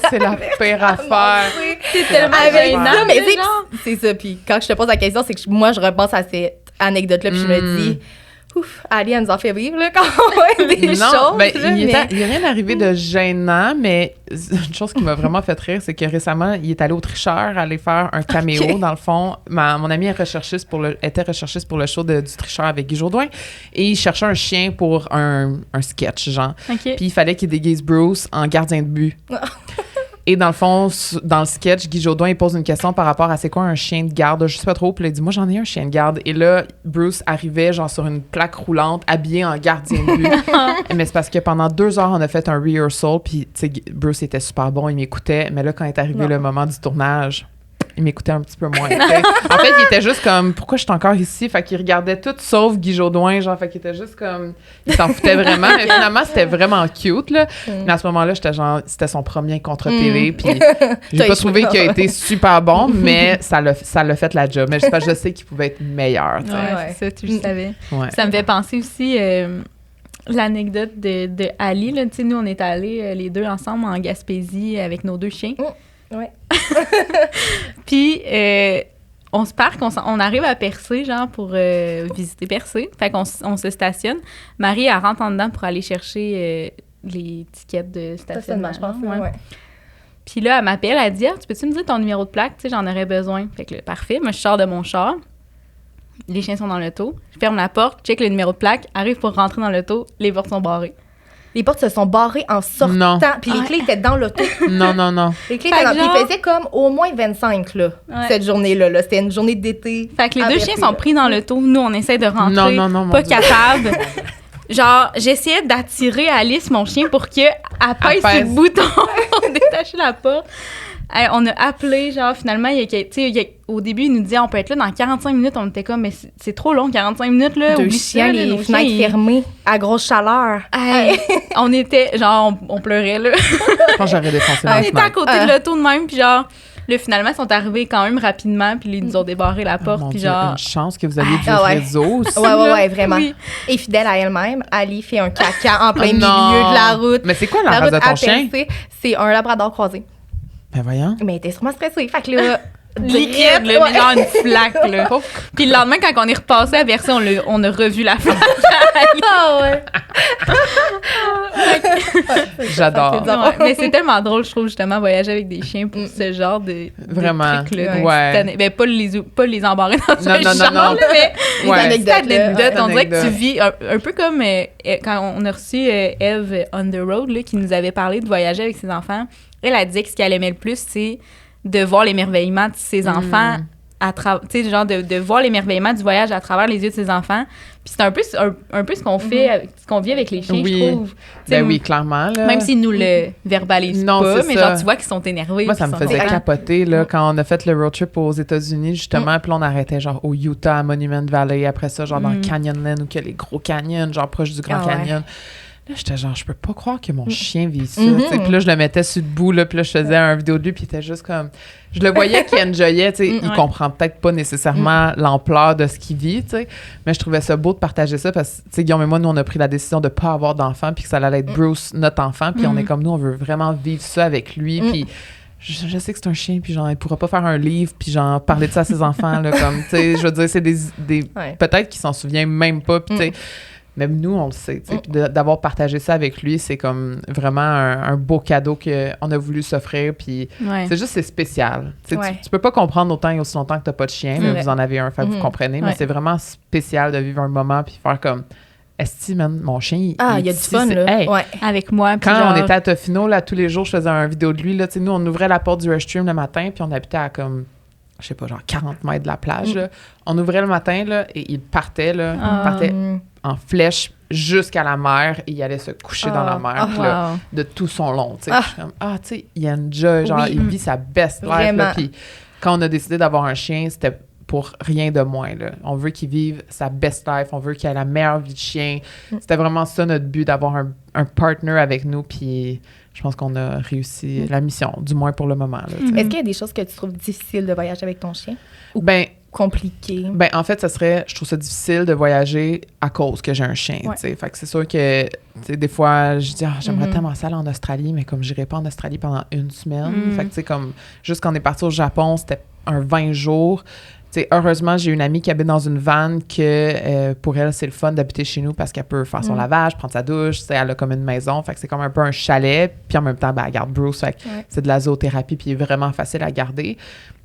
c'est la pire affaire. C'est tellement gênant. Mais c'est ça. Puis quand je te pose la question, c'est que moi, je repense à cette anecdote-là, puis je me dis... Ouf, Ali, elle nous en fait vivre, là, quand on voit des choses. Ben, il n'y a rien arrivé de gênant, mais une chose qui m'a vraiment fait rire, c'est que récemment, il est allé au tricheur, aller faire un caméo, dans le fond. Mon ami était recherchiste pour le show du tricheur avec Guy Jourdouin, et il cherchait un chien pour un sketch, genre. Puis il fallait qu'il déguise Bruce en gardien de but. Et dans le fond, dans le sketch, Guy Jodoin, il pose une question par rapport à c'est quoi un chien de garde. Je sais pas trop. Puis il dit, moi, j'en ai un chien de garde. Et là, Bruce arrivait genre sur une plaque roulante, habillé en gardien de but. Mais c'est parce que pendant 2 heures, on a fait un rehearsal. Puis, tu sais, Bruce était super bon, il m'écoutait. Mais là, quand est arrivé le moment du tournage, il m'écoutait un petit peu moins. En fait, il était juste comme, pourquoi je suis encore ici? Fait qu'il regardait tout sauf Guy Jodoin, genre, fait qu'il était juste comme, il s'en foutait vraiment. Mais finalement, c'était vraiment cute, là. Mais à ce moment-là, j'étais genre, c'était son premier contre-télé, puis j'ai pas trouvé qu'il a été super bon, mais ça l'a fait la job. Mais je sais qu'il pouvait être meilleur, tu sais. Ouais, c'est ça, tu le savais. Ouais. Ça me fait penser aussi l'anecdote de Ali, là. Tu sais, nous, on est allés les deux ensemble en Gaspésie avec nos 2 chiens. Ouais. Puis, on se parque, on arrive à Percé, genre, pour visiter Percé. Fait qu'on on se stationne. Marie, elle rentre en dedans pour aller chercher les tickets de stationnement, je pense. Ouais. Puis là, elle m'appelle, elle dit « Ah, tu peux-tu me dire ton numéro de plaque? Tu sais, j'en aurais besoin. » Fait que là, parfait. Moi, je sors de mon char. Les chiens sont dans l'auto. Je ferme la porte, check le numéro de plaque, arrive pour rentrer dans l'auto, les portes sont barrées. Les portes se sont barrées en sortant. Puis les clés étaient dans l'auto. Non. Les clés étaient dans l'auto. Il faisait comme au moins 25, là, cette journée-là. Là. C'était une journée d'été. Fait que les 2 chiens sont pris dans l'auto. Nous, on essaie de rentrer. Non, pas capable. Genre, j'essayais d'attirer Alice, mon chien, pour qu'elle pèse sur le bouton pour détacher la porte. On a appelé, genre, finalement, au début, il nous disait on peut être là dans 45 minutes. On était comme, mais c'est trop long, 45 minutes, là. 2 chiens, les fenêtres fermées, à grosse chaleur. On était, genre, on pleurait, là. Je pense que j'aurais défoncé ma fenêtre. On était à côté de l'auto de même, puis genre, là, finalement, ils sont arrivés quand même rapidement, puis ils nous ont débarré la porte, puis genre... Une chance que vous aviez du réseau. Ouais, vraiment. Oui. Et fidèle à elle-même, Ali fait un caca en plein milieu de la route. Mais c'est quoi la race de ton chien? C'est un labrador croisé. Ben voyons. Mais elle était sûrement stressée. Fait que là... liquide, là, mais genre une flaque, là. Puis le lendemain, quand on est repassé à Bercy, on a revu la flaque. Ouais. J'adore. Ouais, mais c'est tellement drôle, je trouve, justement, voyager avec des chiens pour ce genre de trucs-là. Ouais. Ben, pas les embarrer dans un champ, non. Mais les anecdotes. On dirait que tu vis un peu comme quand on a reçu Eve on the road, là, qui nous avait parlé de voyager avec ses enfants. Elle a dit que ce qu'elle aimait le plus, c'est de voir l'émerveillement de ses enfants, tu sais, genre de voir l'émerveillement du voyage à travers les yeux de ses enfants. Puis c'est un peu ce qu'on fait, ce qu'on vit avec les chiens, je trouve. Ben oui, clairement. Là. Même s'ils nous le verbalisent pas, mais genre, tu vois qu'ils sont énervés. Moi, ça me faisait capoter, là, quand on a fait le road trip aux États-Unis, justement, puis là, on arrêtait, genre, au Utah, à Monument Valley, après ça, genre, dans le Canyonland, où il y a les gros canyons, genre, proche du Grand Canyon. Là, j'étais genre, je peux pas croire que mon chien vit ça. Puis là, je le mettais sur le bout, là, puis là, je faisais une vidéo de lui, puis il était juste comme... Je le voyais qu'il enjoyait, tu sais. Il comprend peut-être pas nécessairement l'ampleur de ce qu'il vit, tu sais. Mais je trouvais ça beau de partager ça parce que, tu sais, Guillaume et moi, nous, on a pris la décision de pas avoir d'enfant, puis que ça allait être Bruce, notre enfant. Puis on est comme nous, on veut vraiment vivre ça avec lui. Puis je sais que c'est un chien, puis genre, il pourra pas faire un livre, puis genre, parler de ça à ses enfants, là, comme, tu sais, je veux dire, c'est des peut-être qu'il s'en souvient même pas, puis tu sais... Même nous, on le sait. Puis d'avoir partagé ça avec lui, c'est comme vraiment un beau cadeau qu'on a voulu s'offrir. Puis c'est spécial. Tu peux pas comprendre autant et aussi longtemps que t'as pas de chien. Là, vous en avez un, fait que vous comprenez. Mais c'est vraiment spécial de vivre un moment puis faire comme... Esti, man, mon chien, il y a du fun, là. Hey, avec moi. Quand on était à Tofino, là, tous les jours, je faisais une vidéo de lui. Là, nous, on ouvrait la porte du restroom le matin, puis on habitait à comme... je sais pas, genre 40 mètres de la plage. Là. On ouvrait le matin, là, et il partait, là. Il partait en flèche jusqu'à la mer et il allait se coucher dans la mer là, de tout son long. Je suis comme, tu sais, il enjoy, genre, il vit sa best life. Là, puis quand on a décidé d'avoir un chien, c'était pour rien de moins. Là. On veut qu'il vive sa best life, on veut qu'il ait la meilleure vie de chien. C'était vraiment ça notre but, d'avoir un partner avec nous, puis... Je pense qu'on a réussi la mission, du moins pour le moment. Là, Est-ce qu'il y a des choses que tu trouves difficiles de voyager avec ton chien? Ou compliquées? Ben, en fait, je trouve ça difficile de voyager à cause que j'ai un chien. Fait que c'est sûr que des fois, je dis, j'aimerais tellement ça aller en Australie, mais comme j'irais pas en Australie pendant 1 semaine. Fait que, tu sais, comme, juste quand on est parti au Japon, c'était un 20 jours. T'sais, heureusement, j'ai une amie qui habite dans une van que pour elle, c'est le fun d'habiter chez nous parce qu'elle peut faire son lavage, prendre sa douche. Elle a comme une maison. Fait que c'est comme un peu un chalet. Puis en même temps, elle garde Bruce. Fait que c'est de la zoothérapie puis il est vraiment facile à garder.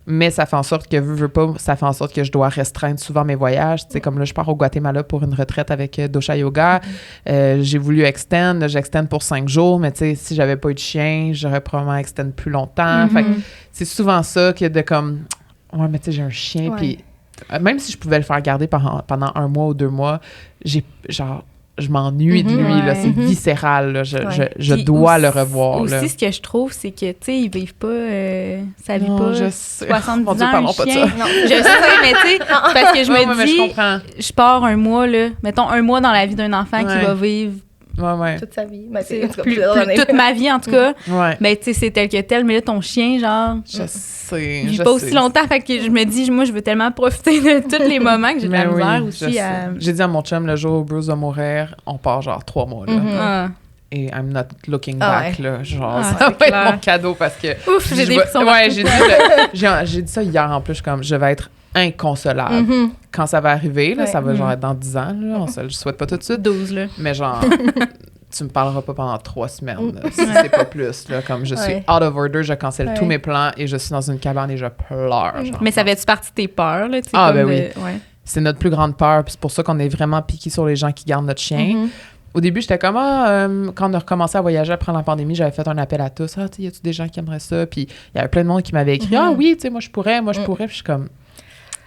Mais ça fait en sorte que, veux pas, ça fait en sorte que je dois restreindre souvent mes voyages. Tu sais, comme là, je pars au Guatemala pour une retraite avec Dosha Yoga. J'ai voulu j'extende pour 5 jours, mais tu sais, si j'avais pas eu de chien, j'aurais probablement extend plus longtemps. Fait que c'est souvent ça que de comme, ouais, mais tu sais, j'ai un chien, puis même si je pouvais le faire garder pendant 1 mois ou 2 mois, je m'ennuie de lui, là, c'est viscéral, là, je dois le revoir. Aussi, là. Ce que je trouve, c'est que, tu sais, ils vivent pas, ça vit Non, pas je sais. 70 Mon Dieu, ans, parlons un pas de chien. ça. Non, je sais, mais tu sais, parce que je me dis, je comprends. je pars 1 mois, là, mettons 1 mois dans la vie d'un enfant qui va vivre toute sa vie. Ben, toute ma vie, en tout cas. Ouais. Ben, tu sais, c'est tel que tel, mais là, ton chien, genre... Je sais. Il vit pas aussi longtemps, fait que je me dis, moi, je veux tellement profiter de tous les moments que j'ai de la misère aussi à... J'ai dit à mon chum, le jour où Bruce va mourir, on part genre 3 mois, là. Et I'm not looking back, là. Genre, ça va être mon cadeau parce que... Ouf, j'ai des frissons. Ouais, j'ai dit ça hier en plus, comme, je vais être inconsolable. Quand ça va arriver, là, ça va genre être dans 10 ans, là, on se le souhaite pas tout de suite. 12, là. Mais genre... tu me parleras pas pendant 3 semaines, là, si c'est pas plus. Là, comme je suis out of order, je cancelle tous mes plans et je suis dans une cabane et je pleure. Genre, mais ça fait-tu partie de tes peurs? Là, ben oui. Ouais. C'est notre plus grande peur. Puis c'est pour ça qu'on est vraiment piqués sur les gens qui gardent notre chien. Au début, j'étais comme, quand on a recommencé à voyager après la pandémie, j'avais fait un appel à tous. Ah, tu sais, y a-tu des gens qui aimeraient ça? Puis il y avait plein de monde qui m'avait écrit, ah oui, tu sais, moi je pourrais. Puis je suis comme,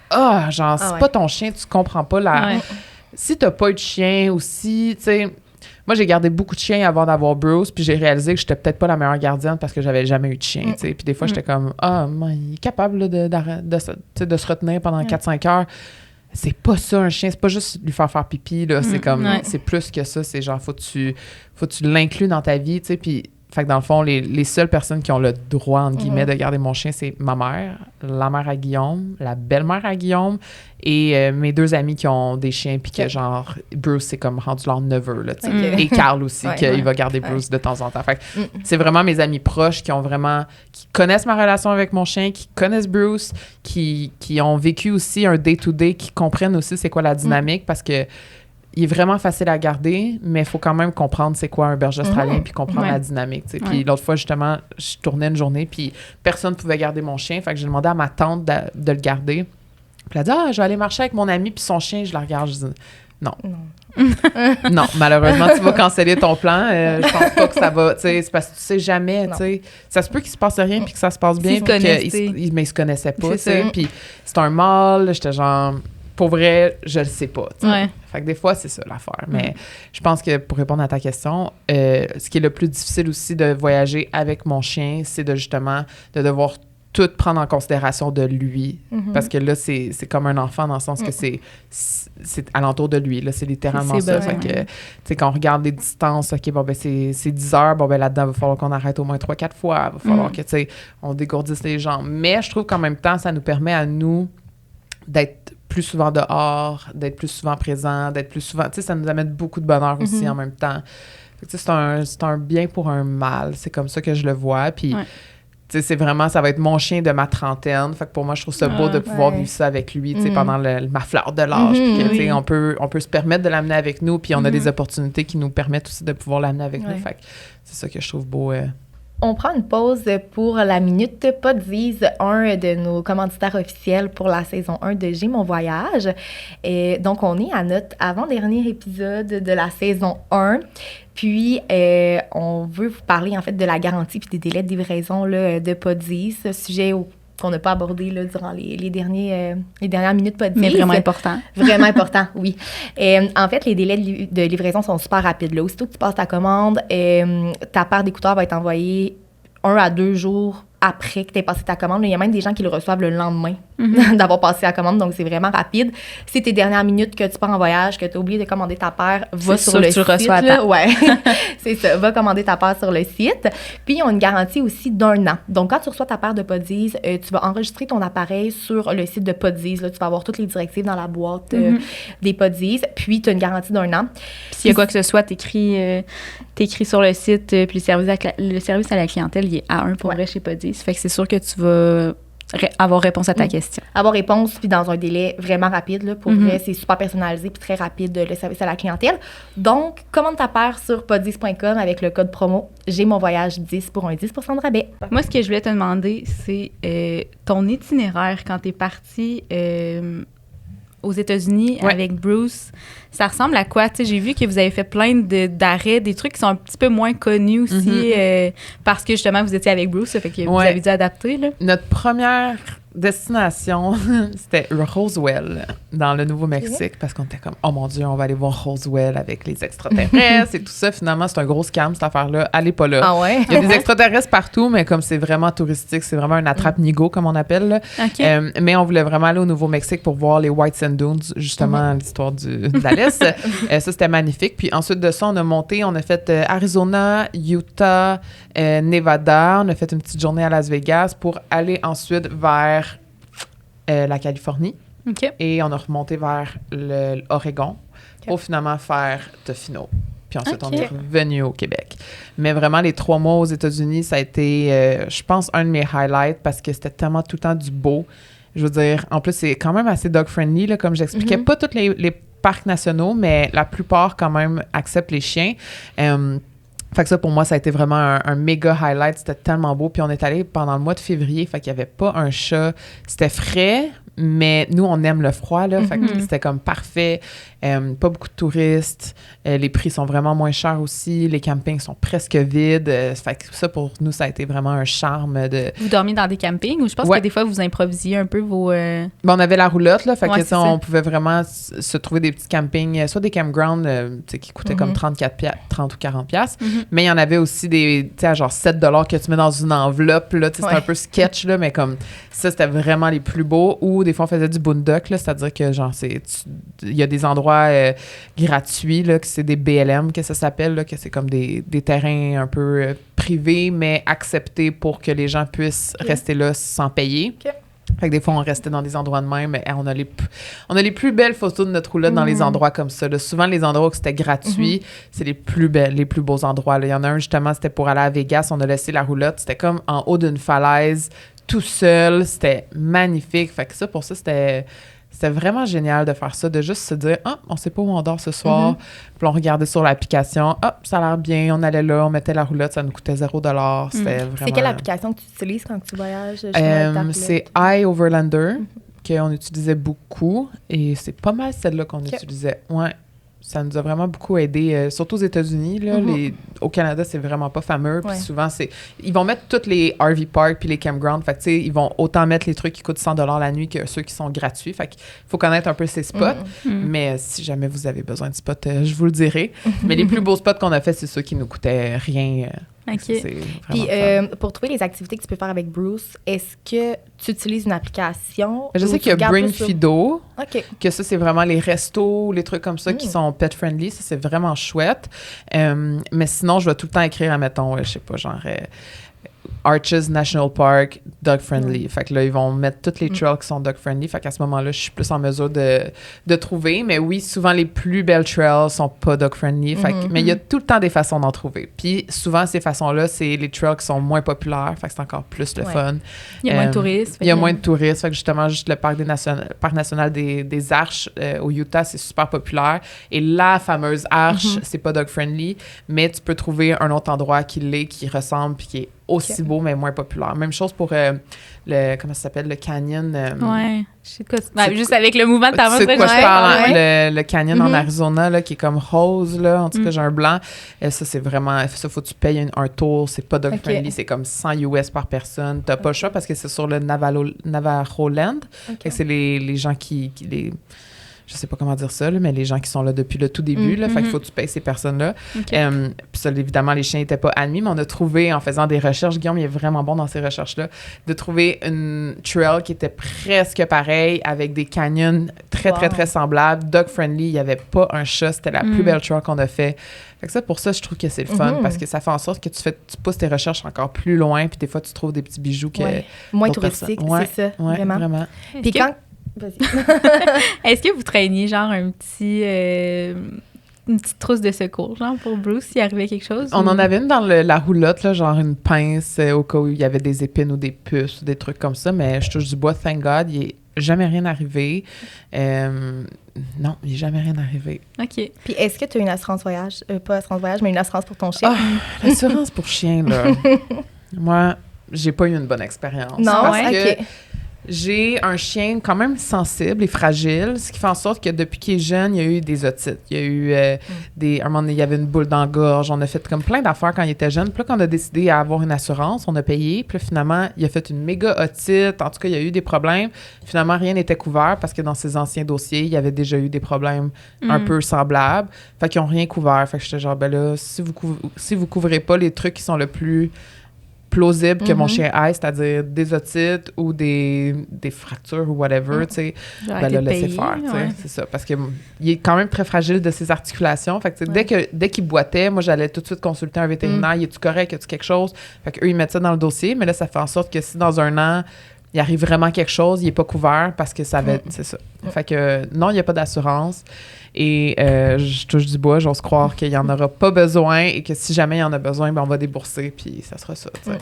genre, c'est pas ton chien, tu comprends pas la... Ouais. Si t'as pas eu de chien ou si, tu sais... Moi, j'ai gardé beaucoup de chiens avant d'avoir Bruce, puis j'ai réalisé que j'étais peut-être pas la meilleure gardienne parce que j'avais jamais eu de chien, tu sais. Puis des fois, j'étais comme, il est capable là, de se retenir pendant 4-5 heures. C'est pas ça, un chien. C'est pas juste lui faire pipi, là. C'est comme, c'est plus que ça. C'est genre, faut que tu l'inclues dans ta vie, tu sais. Puis, fait que dans le fond, les seules personnes qui ont le droit, entre guillemets, de garder mon chien, c'est ma mère, la mère à Guillaume, la belle-mère à Guillaume et mes 2 amis qui ont des chiens, puis que genre, Bruce, c'est comme rendu leur neveu, là, tu sais. Et Carl aussi, qu'il va garder Bruce de temps en temps. Fait que c'est vraiment mes amis proches qui connaissent ma relation avec mon chien, qui connaissent Bruce, qui ont vécu aussi un day-to-day, qui comprennent aussi c'est quoi la dynamique, parce que il est vraiment facile à garder, mais il faut quand même comprendre c'est quoi un berger australien puis comprendre la dynamique. Puis l'autre fois, justement, je tournais une journée puis personne ne pouvait garder mon chien. Fait que j'ai demandé à ma tante de le garder. Puis elle a dit « je vais aller marcher avec mon ami puis son chien. » Je la regarde, je dis « Non. » Non, malheureusement, tu vas canceller ton plan. Je pense pas que ça va... C'est parce que tu sais jamais. Ça se peut qu'il se passe rien puis que ça se passe bien. Mais ils se connaissaient pas. Puis c'est un mâle. J'étais genre... Pour vrai, je le sais pas. Fait que des fois, c'est ça l'affaire. Mais je pense que pour répondre à ta question, ce qui est le plus difficile aussi de voyager avec mon chien, c'est de justement de devoir tout prendre en considération de lui. Parce que là, c'est comme un enfant dans le sens que c'est alentour de lui. Là, c'est littéralement ça. Fait que, tu sais, quand on regarde les distances, OK, bon, ben c'est 10 heures. Bon, ben là-dedans, il va falloir qu'on arrête au moins 3-4 fois. Il va falloir que, tu sais, on dégourdisse les jambes. Mais je trouve qu'en même temps, ça nous permet à nous d'être plus souvent dehors, d'être plus souvent présent, d'être plus souvent... Tu sais, ça nous amène beaucoup de bonheur aussi en même temps. Tu sais, c'est un bien pour un mal. C'est comme ça que je le vois. Puis, tu sais, c'est vraiment... Ça va être mon chien de ma trentaine. Fait que pour moi, je trouve ça beau de pouvoir vivre ça avec lui, tu sais, pendant ma fleur de l'âge. Puis que, tu sais, on peut se permettre de l'amener avec nous. Puis on a des opportunités qui nous permettent aussi de pouvoir l'amener avec nous. Fait que c'est ça que je trouve beau. On prend une pause pour la Minute Podsies, un de nos commanditaires officiels pour la saison 1 de J'ai mon voyage. Et donc, on est à notre avant-dernier épisode de la saison 1. Puis, on veut vous parler, en fait, de la garantie puis des délais de livraison là, de Podsies, ce sujet qu'on n'a pas abordé là, durant les dernières minutes Podsies. Mais vraiment important. Vraiment important, oui. En fait, les délais de livraison sont super rapides. Là. Aussitôt que tu passes ta commande, ta paire d'écouteurs va être envoyée 1 à 2 jours après que tu aies passé ta commande. Il y a même des gens qui le reçoivent le lendemain d'avoir passé la commande, donc c'est vraiment rapide. Si tes dernières minutes que tu pars en voyage, que tu as oublié de commander ta paire, va sur le site. Reçois là. Ouais, c'est ça. Va commander ta paire sur le site. Puis, ils ont une garantie aussi d'1 an. Donc, quand tu reçois ta paire de Podsies, tu vas enregistrer ton appareil sur le site de Podsies. Là, tu vas avoir toutes les directives dans la boîte des Podsies. Puis, tu as une garantie d'1 an. Puis, s'il y a quoi que ce soit, t'écris sur le site, puis le service à la clientèle, il est A1 pour vrai chez Podsies. Fait que c'est sûr que tu vas avoir réponse à ta question. Avoir réponse, puis dans un délai vraiment rapide. Là, pour vrai, c'est super personnalisé puis très rapide, le service à la clientèle. Donc, commande ta paire sur podis.com avec le code promo J'ai mon voyage 10 pour un 10% de rabais. Moi, ce que je voulais te demander, c'est ton itinéraire quand tu es partie aux États-Unis avec Bruce. Ça ressemble à quoi? Tu sais, j'ai vu que vous avez fait plein d'arrêts, des trucs qui sont un petit peu moins connus aussi parce que justement, vous étiez avec Bruce, ça fait que vous avez dû adapter. Là. Notre première destination, c'était Roswell, dans le Nouveau-Mexique, parce qu'on était comme, oh mon Dieu, on va aller voir Roswell avec les extraterrestres et tout ça. Finalement, c'est un gros scam, cette affaire-là. Allez pas là. Ah ouais? Il y a des extraterrestres partout, mais comme c'est vraiment touristique, c'est vraiment un attrape-nigo, comme on appelle. Là. Okay. Mais on voulait vraiment aller au Nouveau-Mexique pour voir les White Sand Dunes, justement, l'histoire de la liste. Ça, c'était magnifique. Puis ensuite de ça, on a monté, on a fait Arizona, Utah, Nevada. On a fait une petite journée à Las Vegas pour aller ensuite vers la Californie. Okay. Et on a remonté vers l'Oregon pour finalement faire Tofino. Puis ensuite, on est revenu au Québec. Mais vraiment, les 3 mois aux États-Unis, ça a été, je pense, un de mes highlights parce que c'était tellement tout le temps du beau. Je veux dire, en plus, c'est quand même assez dog-friendly, là, comme j'expliquais. Pas tous les parcs nationaux, mais la plupart, quand même, acceptent les chiens. Fait que ça, pour moi, ça a été vraiment un méga highlight. C'était tellement beau. Puis on est allé pendant le mois de février. Fait qu'il n'y avait pas un chat. C'était frais, mais nous, on aime le froid, là. Fait que c'était comme parfait. Pas beaucoup de touristes. Les prix sont vraiment moins chers aussi. Les campings sont presque vides. Fait que ça, pour nous, ça a été vraiment un charme de... Vous dormiez dans des campings ou je pense que des fois, vous improvisiez un peu vos... Ben, on avait la roulotte, là. Fait que ça, on pouvait vraiment se trouver des petits campings, soit des campgrounds qui coûtaient comme 30 ou 40 piastres. Mais il y en avait aussi des, tu sais, genre 7 $ que tu mets dans une enveloppe, là. Tu sais, c'était un peu sketch, là, mais comme ça, c'était vraiment les plus beaux. Ou des fois, on faisait du boondock, là. C'est-à-dire que, genre, il y a des endroits gratuits, là, que c'est des BLM, que ça s'appelle, là, que c'est comme des terrains un peu privés, mais acceptés pour que les gens puissent rester là sans payer. Fait que des fois, on restait dans des endroits de même. On a les plus belles photos de notre roulotte dans les endroits comme ça. Là. Souvent, les endroits où c'était gratuit, c'est les plus beaux endroits. Là. Il y en a un, justement, c'était pour aller à Vegas. On a laissé la roulotte. C'était comme en haut d'une falaise, tout seul. C'était magnifique. Fait que ça, pour ça, c'était vraiment génial de faire ça, de juste se dire « Ah, on sait pas où on dort ce soir. Puis on regardait sur l'application. « Ah, ça a l'air bien. » On allait là, on mettait la roulotte, ça nous coûtait 0 $. C'était vraiment... C'est quelle application que tu utilises quand tu voyages? C'est iOverlander, qu'on utilisait beaucoup. Et c'est pas mal celle-là qu'on utilisait. Ouais. Ça nous a vraiment beaucoup aidé, surtout aux États-Unis. Là, au Canada, c'est vraiment pas fameux. Puis souvent, ils vont mettre tous les RV parks puis les campgrounds. Fait que, tu sais, ils vont autant mettre les trucs qui coûtent 100 $ la nuit que ceux qui sont gratuits. Fait qu'il faut connaître un peu ces spots. Mais si jamais vous avez besoin de spots, je vous le dirai. Mais les plus beaux spots qu'on a fait, c'est ceux qui nous coûtaient rien. OK. Puis, pour trouver les activités que tu peux faire avec Bruce, est-ce que tu utilises une application? Je sais qu'il y a Bring Fido, que ça, c'est vraiment les restos, les trucs comme ça qui sont pet-friendly. Ça, c'est vraiment chouette. Mais sinon, je vais tout le temps écrire, admettons, je sais pas, genre... Arches National Park, dog-friendly. Fait que là, ils vont mettre toutes les trails qui sont dog-friendly. Fait qu'à ce moment-là, je suis plus en mesure de trouver. Mais oui, souvent, les plus belles trails sont pas dog-friendly. Mais il y a tout le temps des façons d'en trouver. Puis souvent, ces façons-là, c'est les trails qui sont moins populaires. Fait que c'est encore plus le fun. Il y a moins de touristes. Il y a moins de touristes. Fait que justement, juste le parc national des Arches au Utah, c'est super populaire. Et la fameuse arche, c'est pas dog-friendly. Mais tu peux trouver un autre endroit qui ressemble puis qui est aussi beau, mais moins populaire. Même chose pour comment ça s'appelle, le canyon. Ouais, je sais de quoi juste avec le mouvement de ta main. C'est de quoi je parle, le canyon en Arizona, là, qui est comme rose, là. En tout cas, j'ai un blanc. Et ça, c'est vraiment... Ça, faut que tu payes un tour. C'est pas dog-friendly. C'est comme 100 US par personne. T'as pas le choix parce que c'est sur le Navajo Land. C'est les gens qui je sais pas comment dire ça, là, mais les gens qui sont là depuis le tout début, là, fait qu'il faut que tu payes ces personnes-là. Puis ça, évidemment, les chiens n'étaient pas admis, mais on a trouvé, en faisant des recherches, Guillaume, il est vraiment bon dans ces recherches-là, de trouver une trail qui était presque pareille, avec des canyons très, très, très semblables, dog-friendly, il n'y avait pas un chat, c'était la plus belle trail qu'on a fait. Fait que ça, pour ça, je trouve que c'est le fun, parce que ça fait en sorte que tu pousses tes recherches encore plus loin, puis des fois, tu trouves des petits bijoux que... Moins touristiques, c'est ça, vraiment. Puis Est-ce que vous traîniez genre un petit une petite trousse de secours, genre, pour Bruce, s'il arrivait quelque chose? On en avait une dans la roulotte, là, genre une pince au cas où il y avait des épines ou des puces ou des trucs comme ça, mais je touche du bois, thank God, il n'est jamais rien arrivé. Non, il n'est jamais rien arrivé. OK. Puis est-ce que tu as une assurance voyage? Pas assurance voyage, mais une assurance pour ton chien? L'assurance pour chien, là. Moi, j'ai pas eu une bonne expérience. Non, parce que OK. j'ai un chien quand même sensible et fragile, ce qui fait en sorte que depuis qu'il est jeune, il y a eu des otites. Il y a eu à un moment donné, il y avait une boule dans la gorge. On a fait comme plein d'affaires quand il était jeune. Puis là, quand on a décidé à avoir une assurance, on a payé. Puis là, finalement, il a fait une méga otite. En tout cas, il y a eu des problèmes. Finalement, rien n'était couvert parce que dans ses anciens dossiers, il y avait déjà eu des problèmes un peu semblables. Fait qu'ils n'ont rien couvert. Fait que j'étais genre, ben là, si vous couvrez pas les trucs qui sont le plus plausible que mon chien aille, c'est-à-dire des otites ou des fractures ou whatever, tu sais, ben là, laissez faire, tu sais, c'est ça. Parce qu'il est quand même très fragile de ses articulations. Fait que, dès qu'il boitait, moi, j'allais tout de suite consulter un vétérinaire. Il est-tu correct? As-tu quelque chose? Fait qu'eux, ils mettent ça dans le dossier. Mais là, ça fait en sorte que si dans un an, il arrive vraiment quelque chose, il n'est pas couvert parce que ça va... C'est ça. Fait que non, il n'y a pas d'assurance. Et je touche du bois, j'ose croire qu'il n'y en aura pas besoin et que si jamais il y en a besoin, ben on va débourser, puis ça sera ça, tu sais.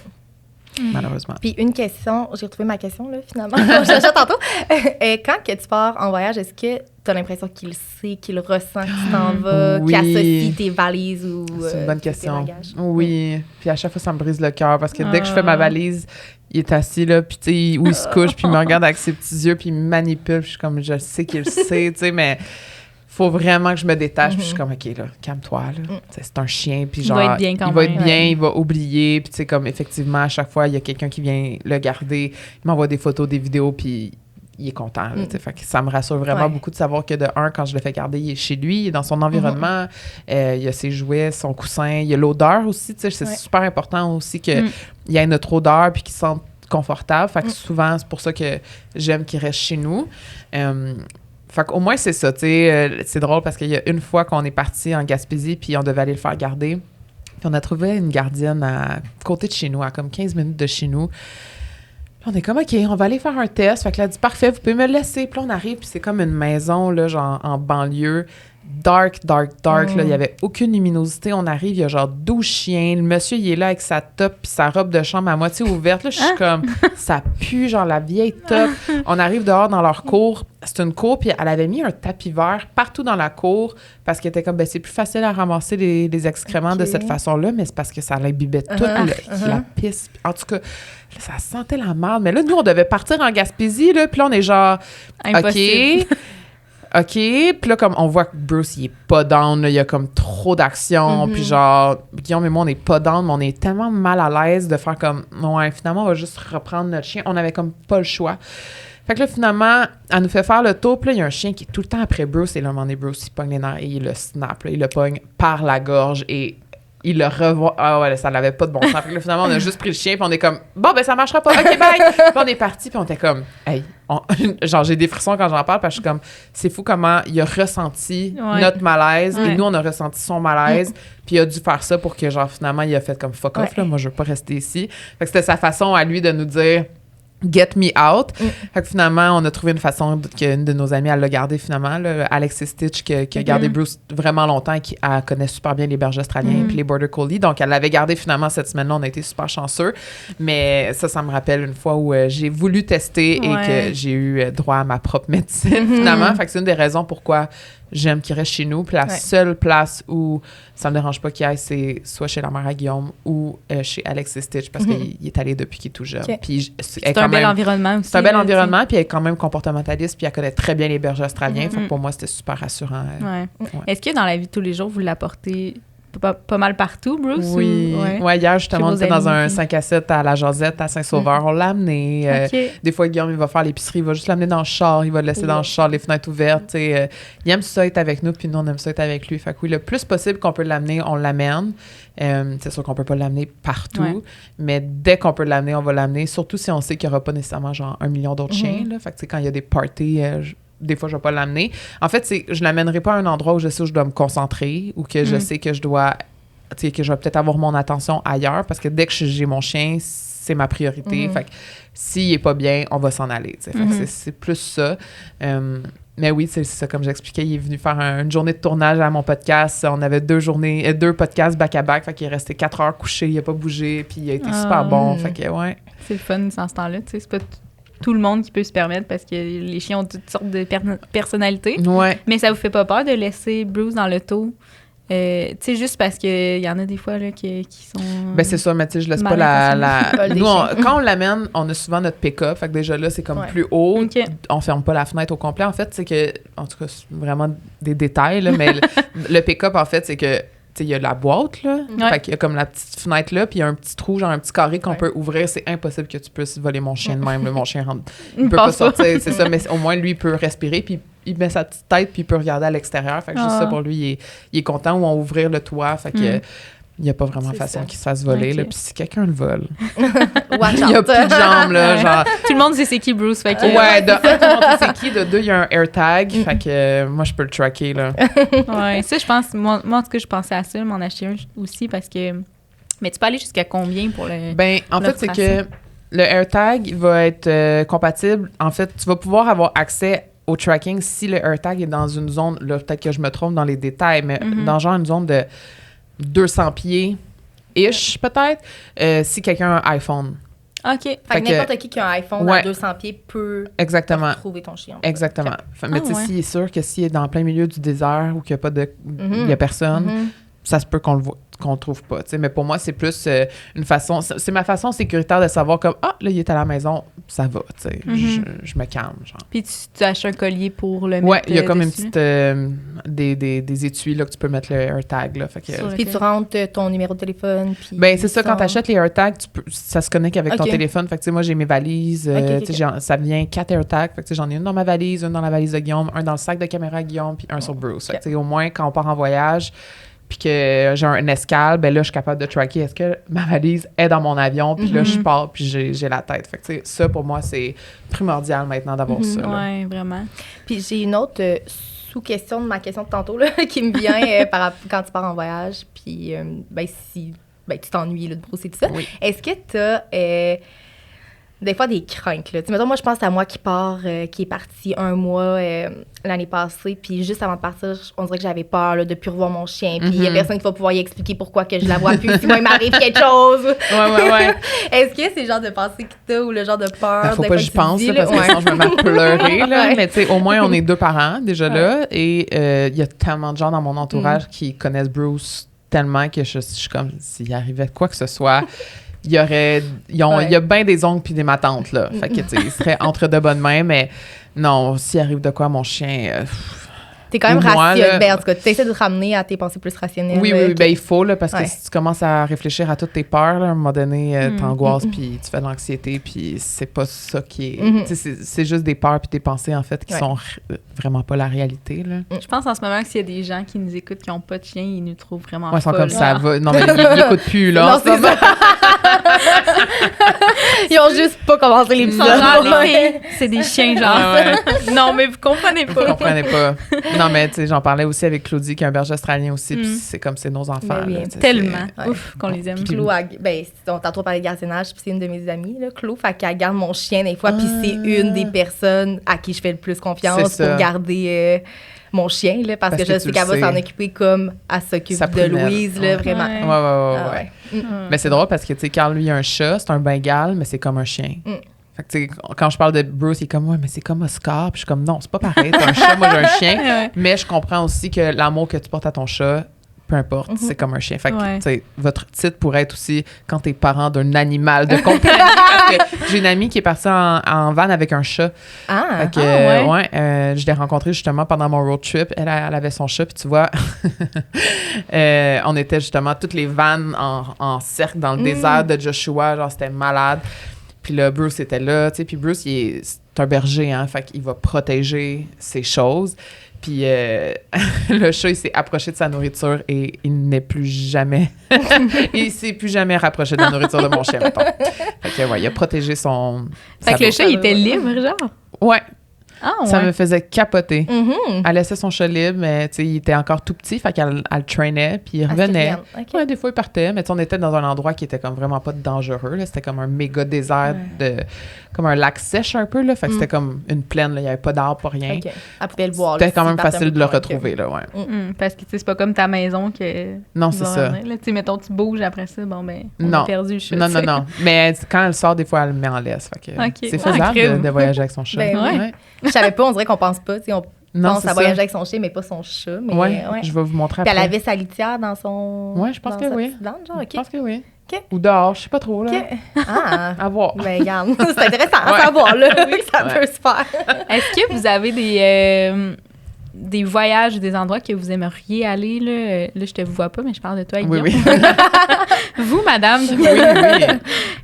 Malheureusement. Puis une question, j'ai retrouvé ma question, là, finalement. Je cherchais tantôt. Quand que tu pars en voyage, est-ce que tu as l'impression qu'il sait, qu'il ressent que tu t'en vas, qu'il associe tes valises ou c'est une bonne question. tes bagages? Oui. Puis à chaque fois, ça me brise le cœur parce que dès que je fais ma valise, il est assis là, puis tu sais, où il se couche, puis il me regarde avec ses petits yeux, puis il me manipule, puis je suis comme, je sais qu'il le sait, tu sais, mais... Faut vraiment que je me détache, puis je suis comme, OK, là, calme-toi, là. C'est un chien, puis genre, il va être bien quand il va même. être bien, il va oublier, puis tu sais, comme, effectivement, à chaque fois, il y a quelqu'un qui vient le garder, il m'envoie des photos, des vidéos, puis il est content, là, tu sais. Fait que ça me rassure vraiment beaucoup de savoir que, de un, quand je le fais garder, il est chez lui, il est dans son environnement, il y a ses jouets, son coussin, il y a l'odeur aussi, tu sais, c'est super important aussi qu'il y ait notre odeur, puis qu'il se sente confortable. Fait que souvent, c'est pour ça que j'aime qu'il reste chez nous. Fait qu'au moins, c'est ça, tu sais. C'est drôle parce qu'il y a une fois qu'on est parti en Gaspésie, puis on devait aller le faire garder. Puis on a trouvé une gardienne à côté de chez nous, à comme 15 minutes de chez nous. Puis on est comme, OK, on va aller faire un test. Fait que là, elle dit, parfait, vous pouvez me le laisser. Puis là, on arrive, puis c'est comme une maison, là, genre en banlieue. Dark. Là, il n'y avait aucune luminosité. On arrive, il y a genre 12 chiens. Le monsieur, il est là avec sa top puis sa robe de chambre à moitié ouverte. Là, je suis comme, ça pue, genre la vieille top. On arrive dehors dans leur cour. C'est une cour, puis elle avait mis un tapis vert partout dans la cour parce qu'elle était comme, ben c'est plus facile à ramasser les excréments de cette façon-là, mais c'est parce que ça imbibait toute la pisse. En tout cas, là, ça sentait la merde. Mais là, nous, on devait partir en Gaspésie, là, puis là, on est genre, impossible. OK, puis là, comme on voit que Bruce, il est pas down, là, il y a comme trop d'action, puis genre, Guillaume et moi, on est pas down, mais on est tellement mal à l'aise de faire comme, ouais, finalement, on va juste reprendre notre chien. On avait comme pas le choix. Fait que là, finalement, elle nous fait faire le tour, puis là, il y a un chien qui est tout le temps après Bruce, et là, à un moment donné, Bruce, il pogne les nerfs et il le snap, là, il le pogne par la gorge, et il le revoit. Ah ouais, ça n'avait pas de bon sens. Fait que là, finalement, on a juste pris le chien, puis on est comme, bon, ben ça marchera pas, OK, bye! Puis on est parti, puis on était comme, hey, genre, j'ai des frissons quand j'en parle, parce que je suis comme, c'est fou comment il a ressenti notre malaise, et nous, on a ressenti son malaise, puis il a dû faire ça pour que, genre, finalement, il a fait comme, fuck off, là, moi, je veux pas rester ici. Fait que c'était sa façon à lui de nous dire, get me out. Fait que finalement, on a trouvé une façon qu'une de nos amies, elle l'a gardé finalement, là, Alexis Stitch, qui a gardé Bruce vraiment longtemps et qui elle connaît super bien les bergers australiens puis les border collies. Donc, elle l'avait gardé finalement cette semaine-là. On a été super chanceux. Mais ça me rappelle une fois où j'ai voulu tester et que j'ai eu droit à ma propre médecine finalement. Fait que c'est une des raisons pourquoi j'aime qu'il reste chez nous. Puis la seule place où ça me dérange pas qu'il aille, c'est soit chez la mère à Guillaume ou chez Alexis Stitch parce qu'il est allé depuis qu'il est tout jeune. Puis c'est un bel environnement aussi. C'est un bel environnement, puis elle est quand même comportementaliste, puis elle connaît très bien les bergers australiens. Fait que pour moi, c'était super rassurant. Est-ce que dans la vie de tous les jours, vous l'apportez pas mal partout, Bruce? Oui. Hier, justement, on était dans un 5 à 7 à la Josette, à Saint-Sauveur. On l'a amené. Des fois, Guillaume, il va faire l'épicerie, il va juste l'amener dans le char, il va le laisser dans le char, les fenêtres ouvertes. Il aime ça être avec nous, puis nous, on aime ça être avec lui. Fait que oui, le plus possible qu'on peut l'amener, on l'amène. C'est sûr qu'on peut pas l'amener partout, mais dès qu'on peut l'amener, on va l'amener, surtout si on sait qu'il n'y aura pas nécessairement genre 1 million d'autres chiens. Là. Fait que quand il y a des parties... des fois, je vais pas l'amener. En fait, je l'amènerai pas à un endroit où je sais où je dois me concentrer ou que je sais que je dois, que je vais peut-être avoir mon attention ailleurs parce que dès que j'ai mon chien, c'est ma priorité. Fait que s'il est pas bien, on va s'en aller. Fait que c'est plus ça. Mais oui, c'est ça, comme j'expliquais, il est venu faire une journée de tournage à mon podcast. On avait 2 podcasts back-à-back, fait qu'il est resté 4 heures couché, il a pas bougé, puis il a été super bon, fait que ouais. C'est le fun dans ce temps-là, tu sais, c'est pas tout le monde qui peut se permettre parce que les chiens ont toutes sortes de personnalités. Ouais. Mais ça vous fait pas peur de laisser Bruce dans l'auto? Tu sais, juste parce qu'il y en a des fois là, qui sont... Ben c'est ça, mais tu sais, je laisse pas Nous, quand on l'amène, on a souvent notre pick-up, fait que déjà là, c'est comme plus haut. Okay. On ferme pas la fenêtre au complet. En fait, c'est que... En tout cas, c'est vraiment des détails, là, mais le pick-up, en fait, c'est que tu sais, il y a la boîte, là. Fait qu'il y a comme la petite fenêtre là, puis il y a un petit trou, genre un petit carré qu'on peut ouvrir. C'est impossible que tu puisses voler mon chien de même. Là, mon chien rentre. Il peut pas sortir, c'est ça, mais au moins, lui, il peut respirer, puis il met sa petite tête, puis il peut regarder à l'extérieur. Fait que juste ça, pour lui, il est content. Ou on ouvrir le toit, fait que... Il n'y a pas vraiment façon qu'il se fasse voler. Là. Puis si quelqu'un le vole, il n'y a plus de jambes. Là, genre... Tout le monde sait c'est qui Bruce. Fait que... Ouais, de un, tout le monde sait c'est qui. De deux, il y a un AirTag. Fait que moi, je peux le tracker. Là. Ouais, ça, je pense... Moi, en tout cas, je pensais à ça, m'en acheter un aussi, parce que... Mais tu peux aller jusqu'à combien pour le... Ben, en fait, c'est que le AirTag va être compatible. En fait, tu vas pouvoir avoir accès au tracking si le AirTag est dans une zone... Là, peut-être que je me trompe dans les détails, mais dans genre une zone de 200 pieds-ish, peut-être, si quelqu'un a un iPhone. OK. Fait que n'importe qui a un iPhone à 200 pieds peut trouver ton chien. Exactement. Mais tu sais, s'il est sûr que s'il est dans plein milieu du désert ou qu'il n'y a pas de... il y a personne, ça se peut qu'on le trouve pas. T'sais. Mais pour moi, c'est plus une façon... C'est ma façon sécuritaire de savoir comme, là, il est à la maison, ça va, tu sais. Je me calme, genre. Puis tu achètes un collier pour le mettre ouais, il y a comme dessus. une petite... des étuis, là, que tu peux mettre le AirTag, là. Fait que... Puis tu rentres ton numéro de téléphone, puis... Ben, c'est ça, quand tu achètes les AirTags, ça se connecte avec ton téléphone. Fait que, tu sais, moi, j'ai mes valises. Ça vient 4 AirTags. Fait que, tu sais, j'en ai une dans ma valise, une dans la valise de Guillaume, un dans le sac de caméra de Guillaume, puis un sur Bruce. Fait que, tu sais, au moins, quand on part en voyage... puis que j'ai un escale, ben là, je suis capable de tracker est-ce que ma valise est dans mon avion, puis là, je pars, puis j'ai la tête. Fait que, tu sais, ça, pour moi, c'est primordial maintenant d'avoir ça. Oui, vraiment. Puis j'ai une autre sous-question de ma question de tantôt, là, qui me vient quand tu pars en voyage, puis si tu t'ennuies là, de Bruce et tout ça. Oui. Est-ce que tu as... des fois, des craintes, là. Mettons, moi, je pense à moi qui est parti 1 mois l'année passée, puis juste avant de partir, on dirait que j'avais peur là, de plus revoir mon chien, puis il y a personne qui va pouvoir y expliquer pourquoi que je la vois plus, si moi, il m'arrive quelque chose. Ouais. Est-ce que c'est le genre de pensée que t'as ou le genre de peur? Ben, faut pas que j'y pense, là, parce que sinon, je me mets à pleurer, là. Mais tu sais, au moins, on est 2 parents, déjà là, et il y a tellement de gens dans mon entourage qui connaissent Bruce tellement que je suis comme, s'il arrivait quoi que ce soit... Il y a bien des ongles puis des matantes, là. Fait que, tu sais, il serait entre de bonnes mains, mais non, s'il arrive de quoi, mon chien... T'es quand même rationnel. Ben, en tout cas, tu essaies de te ramener à tes pensées plus rationnelles. Oui, ben il faut, là, parce que si tu commences à réfléchir à toutes tes peurs, là, à un moment donné, t'angoisses, puis tu fais de l'anxiété, puis c'est pas ça qui est... C'est juste des peurs puis des pensées, en fait, qui sont vraiment pas la réalité, là. Je pense en ce moment que s'il y a des gens qui nous écoutent qui n'ont pas de chien, ils nous trouvent vraiment ils sont comme ça va. Non, mais ils n'écoutent plus, là. Non, c'est ça. Ils ont juste pas commencé l'épisode. C'est des chiens, genre. Non, mais vous comprenez pas. Vous comprenez pas. Non, mais tu sais, j'en parlais aussi avec Claudie, qui est un berger australien aussi, puis c'est comme c'est nos enfants. Ben oui, là, tellement. Ouf, qu'on les aime. Claude, tantôt on parlait de gardiennage, puis c'est une de mes amies, là, Claude, fait qu'elle garde mon chien des fois, puis c'est une des personnes à qui je fais le plus confiance pour garder mon chien, là, parce que je sais qu'elle va s'en occuper comme elle s'occupe de Louise, là, vraiment. Ouais. Mais c'est drôle parce que, tu sais, Carl, lui, il a un chat, c'est un Bengale, mais c'est comme un chien. Fait que, tu sais, quand je parle de Bruce, il est comme, ouais, mais c'est comme Oscar. Puis je suis comme, non, c'est pas pareil. T'as un chat, moi, j'ai un chien. Mais je comprends aussi que l'amour que tu portes à ton chat, peu importe, c'est comme un chien. Fait que, tu sais, votre titre pourrait être aussi quand t'es parent d'un animal de compagnie. Parce que j'ai une amie qui est partie en van avec un chat. Fait que, je l'ai rencontrée justement pendant mon road trip. Elle avait son chat, puis tu vois, on était justement toutes les vannes en cercle dans le désert de Joshua. Genre, c'était malade. Puis là, Bruce était là, tu sais. Puis Bruce, c'est un berger, hein. Fait qu'il va protéger ses choses. Puis le chat, il s'est approché de sa nourriture et il n'est plus jamais... il s'est plus jamais rapproché de la nourriture de mon chien, mettons. Fait que, il a protégé son... Fait que le chat, il était libre, genre? Ouais. Ça me faisait capoter. Mm-hmm. Elle laissait son chat libre, mais tu sais, il était encore tout petit, fait qu'elle le traînait, puis il revenait. Okay. Ouais, des fois, il partait, mais tu sais, on était dans un endroit qui était comme vraiment pas dangereux, là. C'était comme un méga désert, comme un lac sèche un peu, là. Fait que c'était comme une plaine, là. Il y avait pas d'arbres, pas rien. Okay. Elle pouvait le voir. C'était quand même facile de le retrouver, là, ouais. Parce que, tu sais, c'est pas comme ta maison que... Non, c'est ça. Tu sais, mettons, tu bouges après ça, bon, ben, on a perdu le chat. Non. Mais quand elle sort, des fois, elle le met en laisse. Fait que c'est faisable de voyager avec son chat. Ben, ouais. Je savais pas, on dirait qu'on pense pas, tu sais, on pense à voyager avec son chien, mais pas son chat. Mais, je vais vous montrer après. Puis elle avait sa litière dans son... Oui, je pense que oui. Je pense que oui. Ou dehors, je sais pas trop, là. À voir. Ben, regarde, c'est intéressant à savoir, là, ça peut se faire. Est-ce que vous avez des voyages, des endroits que vous aimeriez aller, là? Là, je te vois pas, mais je parle de toi, Guillaume. Oui. Vous, madame. Oui.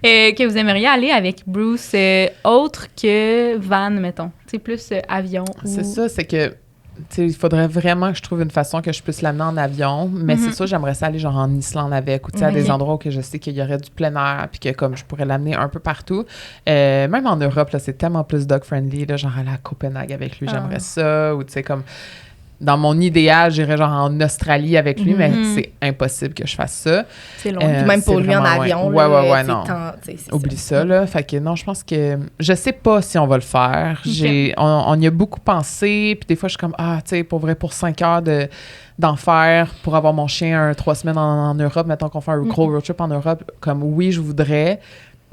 Que vous aimeriez aller avec Bruce, autre que van, mettons. Tu sais, plus avion. C'est ça, c'est que il faudrait vraiment que je trouve une façon que je puisse l'amener en avion, mais c'est sûr, j'aimerais ça aller genre en Islande avec, ou à des endroits où je sais qu'il y aurait du plein air, puis que comme je pourrais l'amener un peu partout. Même en Europe, là, c'est tellement plus dog-friendly, là, genre aller à Copenhague avec lui, j'aimerais ça, ou tu sais, comme... Dans mon idéal, j'irais genre en Australie avec lui, mais c'est impossible que je fasse ça. C'est long. Même pour lui en avion. Ouais, non. Oublie ça, là. Fait que non, je pense que... Je sais pas si on va le faire. On y a beaucoup pensé, puis des fois, je suis comme, tu sais, pour vrai, pour 5 heures d'en faire, pour avoir mon chien 3 semaines en Europe, mettons qu'on fait un road trip en Europe, comme oui, je voudrais...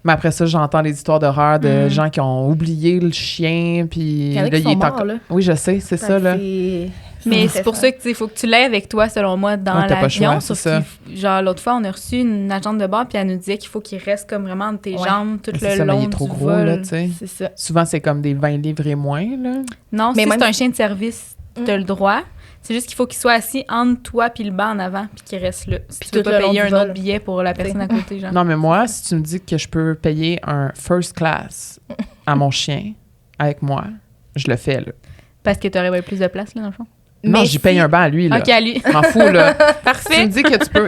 Mais après ça, j'entends les histoires d'horreur de gens qui ont oublié le chien, puis... Il y en a qui sont morts, là. Oui, je sais, c'est ça, là. Mais c'est pour ça que il faut que tu l'aies avec toi, selon moi, dans l'avion. Sauf que, genre, l'autre fois, on a reçu une agente de bord, puis elle nous disait qu'il faut qu'il reste comme vraiment entre tes jambes tout le long il est trop du gros, vol. là, tu sais. C'est ça. Souvent, c'est comme des 20 livres et moins, là. Non, mais si c'est un chien de service, tu as le droit. C'est juste qu'il faut qu'il soit assis entre toi puis le banc en avant, puis qu'il reste là. Si tu veux pas payer un autre billet pour la personne à côté, genre. Non, mais moi, si tu me dis que je peux payer un first class à mon chien avec moi, je le fais, là. Parce que tu aurais plus de place, là, dans le fond? Non, j'y paye un banc à lui, là. OK, à lui. M'en fous, là. Parfait. Tu me dis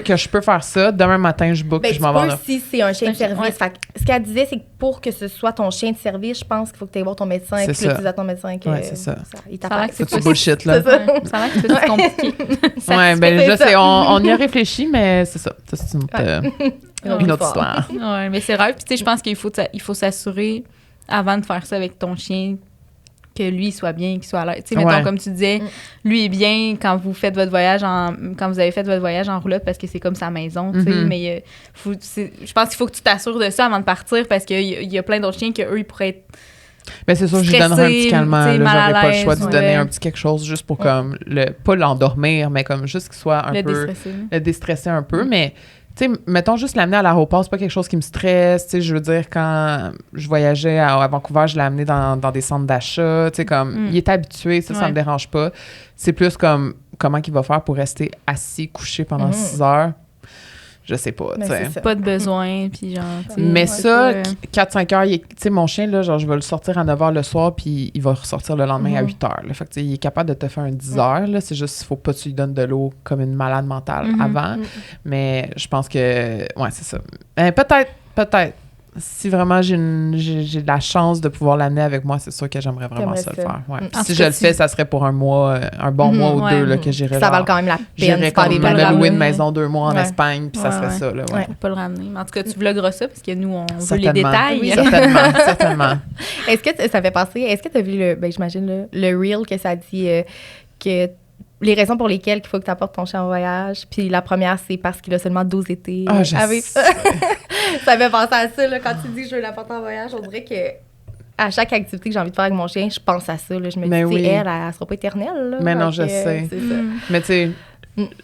que je peux faire ça, demain matin, je book, je m'en vais là. Si c'est un chien de service. Ouais. Fait que ce qu'elle disait, c'est que pour que ce soit ton chien de service, je pense qu'il faut que tu ailles voir ton médecin et puis là, tu dis à ton médecin que c'est ça. Il t'appelle. C'est du bullshit, là. Ça a l'air que c'est plus compliqué. Ouais, ben je sais, on y a réfléchi, mais c'est ça. Ça, c'est une autre histoire. Ouais, mais c'est rare. Puis tu sais, je pense qu'il faut s'assurer, avant de faire ça avec ton chien, que lui soit bien, qu'il soit à l'aise. Tu sais, mettons, comme tu disais, lui est bien quand vous faites votre voyage quand vous avez fait votre voyage en roulotte parce que c'est comme sa maison, tu sais, mais je pense qu'il faut que tu t'assures de ça avant de partir parce qu'il y a plein d'autres chiens qu'eux, ils pourraient être ben c'est sûr, je lui donnerai un petit calmant. J'aurais pas le choix de lui donner un petit quelque chose juste pour comme, pas l'endormir, mais comme juste qu'il soit un peu... Le déstresser un peu, mais... Tu sais, mettons juste l'amener à l'aéroport, c'est pas quelque chose qui me stresse. Tu sais, je veux dire, quand je voyageais à Vancouver, je l'ai amené dans des centres d'achat. Tu sais, comme, il est habitué, ça me dérange pas. C'est plus comme, comment il va faire pour rester assis, couché pendant 6 heures. Je sais pas, tu sais. Pas de besoin, puis genre... Mais ça, 4-5 heures, tu sais, mon chien, là, genre, je vais le sortir à 9 h le soir, puis il va ressortir le lendemain à 8 h. Là. Fait que, tu sais, il est capable de te faire un 10 heures, là. C'est juste qu'il faut pas que tu lui donnes de l'eau comme une malade mentale avant. Mais je pense que... Ouais, c'est ça. Peut-être. Si vraiment j'ai de la chance de pouvoir l'amener avec moi, c'est sûr que j'aimerais vraiment ça le faire. Ouais. Si je le fais, ça serait pour un mois, un bon mois ou 2 là, que j'irais. Ça vaut quand même la peine. J'irais comme me louer une maison 2 mois en Espagne, puis ça serait ça. Là, faut pas le ramener. Mais en tout cas, tu vlogueras ça parce que nous, on veut les détails. Oui, certainement. Est-ce que ça fait penser... Est-ce que tu as vu, j'imagine, le reel que ça dit que... Les raisons pour lesquelles il faut que tu apportes ton chien en voyage. Puis la première, c'est parce qu'il a seulement 12 étés. Ah, je sais. Ça fait penser à ça, là, quand tu dis que je veux l'apporter en voyage. On dirait que à chaque activité que j'ai envie de faire avec mon chien, je pense à ça. Là. Je me dis, elle sera pas éternelle. Là, mais non, je sais. C'est ça. Mais tu sais,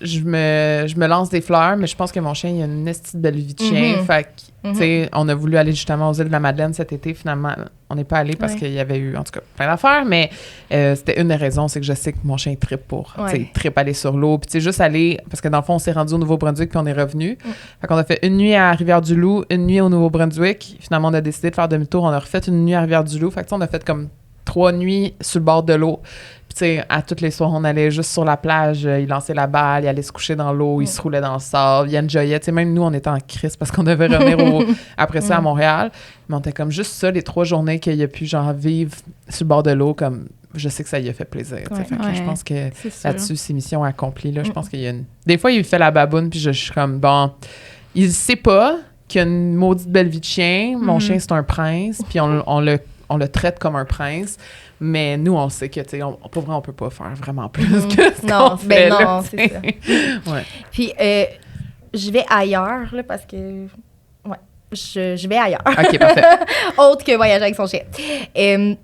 je me lance des fleurs, mais je pense que mon chien, il a une petite belle vie de chien. Fait que, tu sais, on a voulu aller justement aux îles de la Madeleine cet été. Finalement, on n'est pas allé parce qu'il y avait eu, en tout cas, plein d'affaires. Mais c'était une des raisons, c'est que je sais que mon chien trippe pour, tu sais, trippe aller sur l'eau. Puis, tu sais, juste aller, parce que dans le fond, on s'est rendu au Nouveau-Brunswick puis on est revenu. Fait qu'on a fait une nuit à Rivière-du-Loup, une nuit au Nouveau-Brunswick. Finalement, on a décidé de faire demi-tour. On a refait une nuit à Rivière-du-Loup. Fait que, on a fait comme 3 nuits sur le bord de l'eau. Tu sais, à toutes les soirs, on allait juste sur la plage, il lançait la balle, il allait se coucher dans l'eau, il se roulait dans le sable, il enjoyait. Tu sais, même nous, on était en crise parce qu'on devait revenir après ça à Montréal. Mais on était comme juste ça, les 3 journées qu'il a pu, genre, vivre sur le bord de l'eau, comme je sais que ça lui a fait plaisir. Ouais. Fait que je pense que là-dessus, c'est mission accomplie. Là. Je pense qu'il y a des fois, il fait la baboune, puis je suis comme, bon, il sait pas qu'il y a une maudite belle vie de chien. Mon chien, c'est un prince, puis on le traite comme un prince. Mais nous, on sait que, tu sais, pour vrai, on peut pas faire vraiment plus que ce qu'on fait. Non, c'est ça. Ouais. Puis, je vais ailleurs, là, parce que... Ouais, je vais ailleurs. OK, parfait. Autre que voyager avec son chien.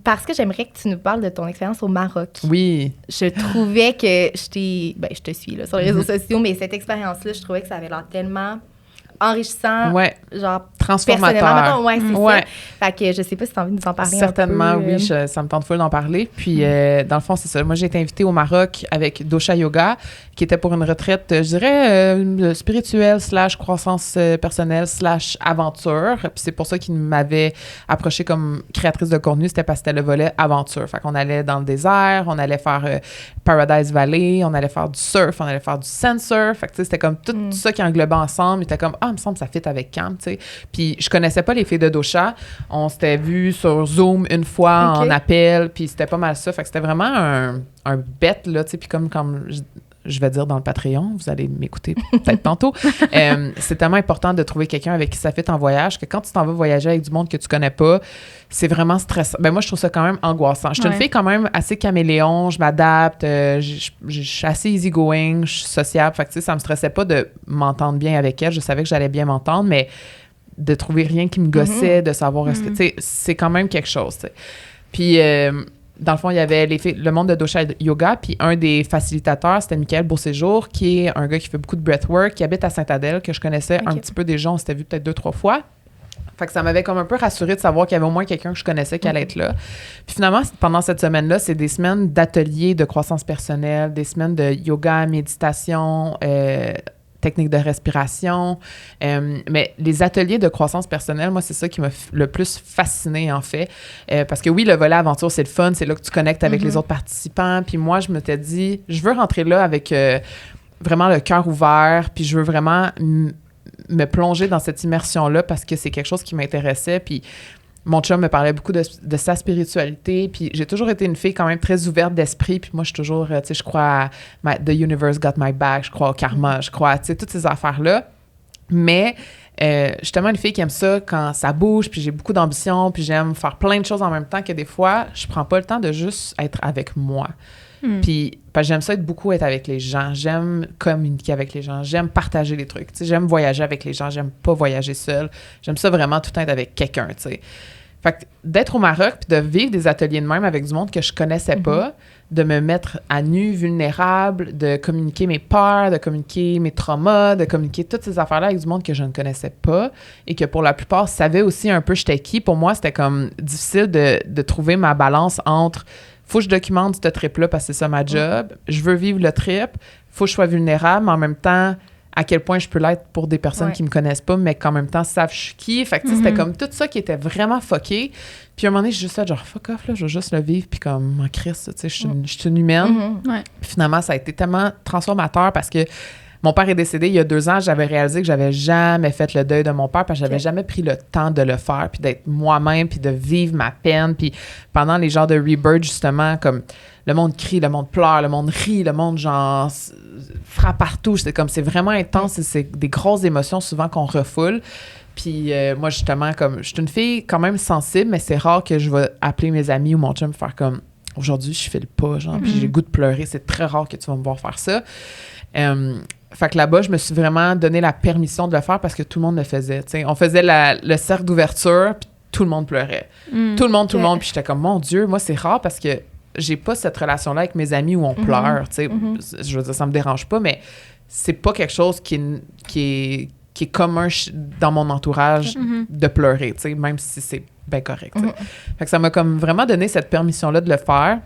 Parce que j'aimerais que tu nous parles de ton expérience au Maroc. Oui. Je trouvais que je te suis là, sur les réseaux sociaux, mais cette expérience-là, je trouvais que ça avait l'air tellement enrichissant, genre transformateur. C'est ça. Fait que je sais pas si tu as envie de nous en parler. Certainement, un peu. Oui, ça me tente full d'en parler. Puis, dans le fond, c'est ça. Moi, j'ai été invitée au Maroc avec Dosha Yoga, qui était pour une retraite, je dirais, spirituelle / croissance personnelle / aventure. Puis c'est pour ça qu'il m'avait approchée comme créatrice de contenu. C'était parce que c'était le volet aventure. Fait qu'on allait dans le désert, on allait faire Paradise Valley, on allait faire du surf, on allait faire du sand surf. Fait que, tu sais, c'était comme tout ça qui englobait ensemble. Il était comme, il me semble que ça fit avec Cam, tu sais. Puis je connaissais pas les filles de Dosha. On s'était vues sur Zoom une fois en appel, puis c'était pas mal ça. Fait que c'était vraiment un bet, là, tu sais. Puis comme je vais dire dans le Patreon, vous allez m'écouter peut-être tantôt, c'est tellement important de trouver quelqu'un avec qui ça fit en voyage que quand tu t'en vas voyager avec du monde que tu connais pas, c'est vraiment stressant. Ben moi, je trouve ça quand même angoissant. Je suis une fille quand même assez caméléon, je m'adapte, je suis assez easygoing, je suis sociable. Fait que, tu sais, ça me stressait pas de m'entendre bien avec elle. Je savais que j'allais bien m'entendre, mais de trouver rien qui me gossait, de savoir est-ce que, tu sais, c'est quand même quelque chose, tu sais. Puis, dans le fond, il y avait le monde de Dosha Yoga, puis un des facilitateurs, c'était Michael Beauséjour, qui est un gars qui fait beaucoup de breathwork, qui habite à Sainte-Adèle, que je connaissais un petit peu déjà, on s'était vu peut-être 2-3 fois. Fait que ça m'avait comme un peu rassurée de savoir qu'il y avait au moins quelqu'un que je connaissais qui allait être là. Puis finalement, pendant cette semaine-là, c'est des semaines d'ateliers de croissance personnelle, des semaines de yoga, méditation, techniques de respiration. Mais les ateliers de croissance personnelle, moi, c'est ça qui m'a le plus fascinée, en fait. Parce que oui, le volet aventure, c'est le fun. C'est là que tu connectes avec les autres participants. Puis moi, je m'étais dit, je veux rentrer là avec vraiment le cœur ouvert. Puis je veux vraiment me plonger dans cette immersion-là parce que c'est quelque chose qui m'intéressait. Puis mon chum me parlait beaucoup de sa spiritualité, puis j'ai toujours été une fille quand même très ouverte d'esprit, puis moi, je suis toujours, tu sais, je crois à The Universe Got My Back, je crois au karma, je crois à, tu sais, toutes ces affaires-là. Mais je suis tellement une fille qui aime ça quand ça bouge, puis j'ai beaucoup d'ambition, puis j'aime faire plein de choses en même temps que des fois, je prends pas le temps de juste être avec moi. Puis parce que j'aime ça beaucoup être avec les gens, j'aime communiquer avec les gens, j'aime partager les trucs, tu sais, j'aime voyager avec les gens, j'aime pas voyager seule, j'aime ça vraiment tout être avec quelqu'un, tu sais. Fait que d'être au Maroc puis de vivre des ateliers de même avec du monde que je connaissais pas, de me mettre à nu, vulnérable, de communiquer mes peurs, de communiquer mes traumas, de communiquer toutes ces affaires-là avec du monde que je ne connaissais pas et que pour la plupart savaient aussi un peu j'étais qui. Pour moi, c'était comme difficile de trouver ma balance entre faut que je documente ce trip-là parce que c'est ça ma job, je veux vivre le trip, faut que je sois vulnérable, mais en même temps, à quel point je peux l'être pour des personnes qui me connaissent pas, mais qu'en même temps savent je suis qui. Fait que c'était comme tout ça qui était vraiment fucké. Puis à un moment donné, j'ai juste fait genre fuck off, là, je veux juste le vivre, puis comme en Christ, tu sais, je suis une humaine. Puis finalement, ça a été tellement transformateur parce que mon père est décédé il y a 2 ans. J'avais réalisé que j'avais jamais fait le deuil de mon père parce que j'avais jamais pris le temps de le faire, puis d'être moi-même, puis de vivre ma peine. Puis pendant les genres de rebirth, justement, comme le monde crie, le monde pleure, le monde rit, le monde, genre, frappe partout. C'est vraiment intense. C'est des grosses émotions souvent qu'on refoule. Puis moi, justement, comme je suis une fille quand même sensible, mais c'est rare que je vais appeler mes amis ou mon chum faire comme aujourd'hui, je file pas, genre, puis j'ai le goût de pleurer. C'est très rare que tu vas me voir faire ça. Fait que là-bas, je me suis vraiment donné la permission de le faire parce que tout le monde le faisait. T'sais. On faisait le cercle d'ouverture, puis tout le monde pleurait. Tout le monde. Puis j'étais comme, mon Dieu, moi, c'est rare parce que j'ai pas cette relation-là avec mes amis où on pleure. T'sais. Je veux dire, ça me dérange pas, mais c'est pas quelque chose qui est commun dans mon entourage de pleurer, t'sais, même si c'est bien correct. Fait que ça m'a comme vraiment donné cette permission-là de le faire.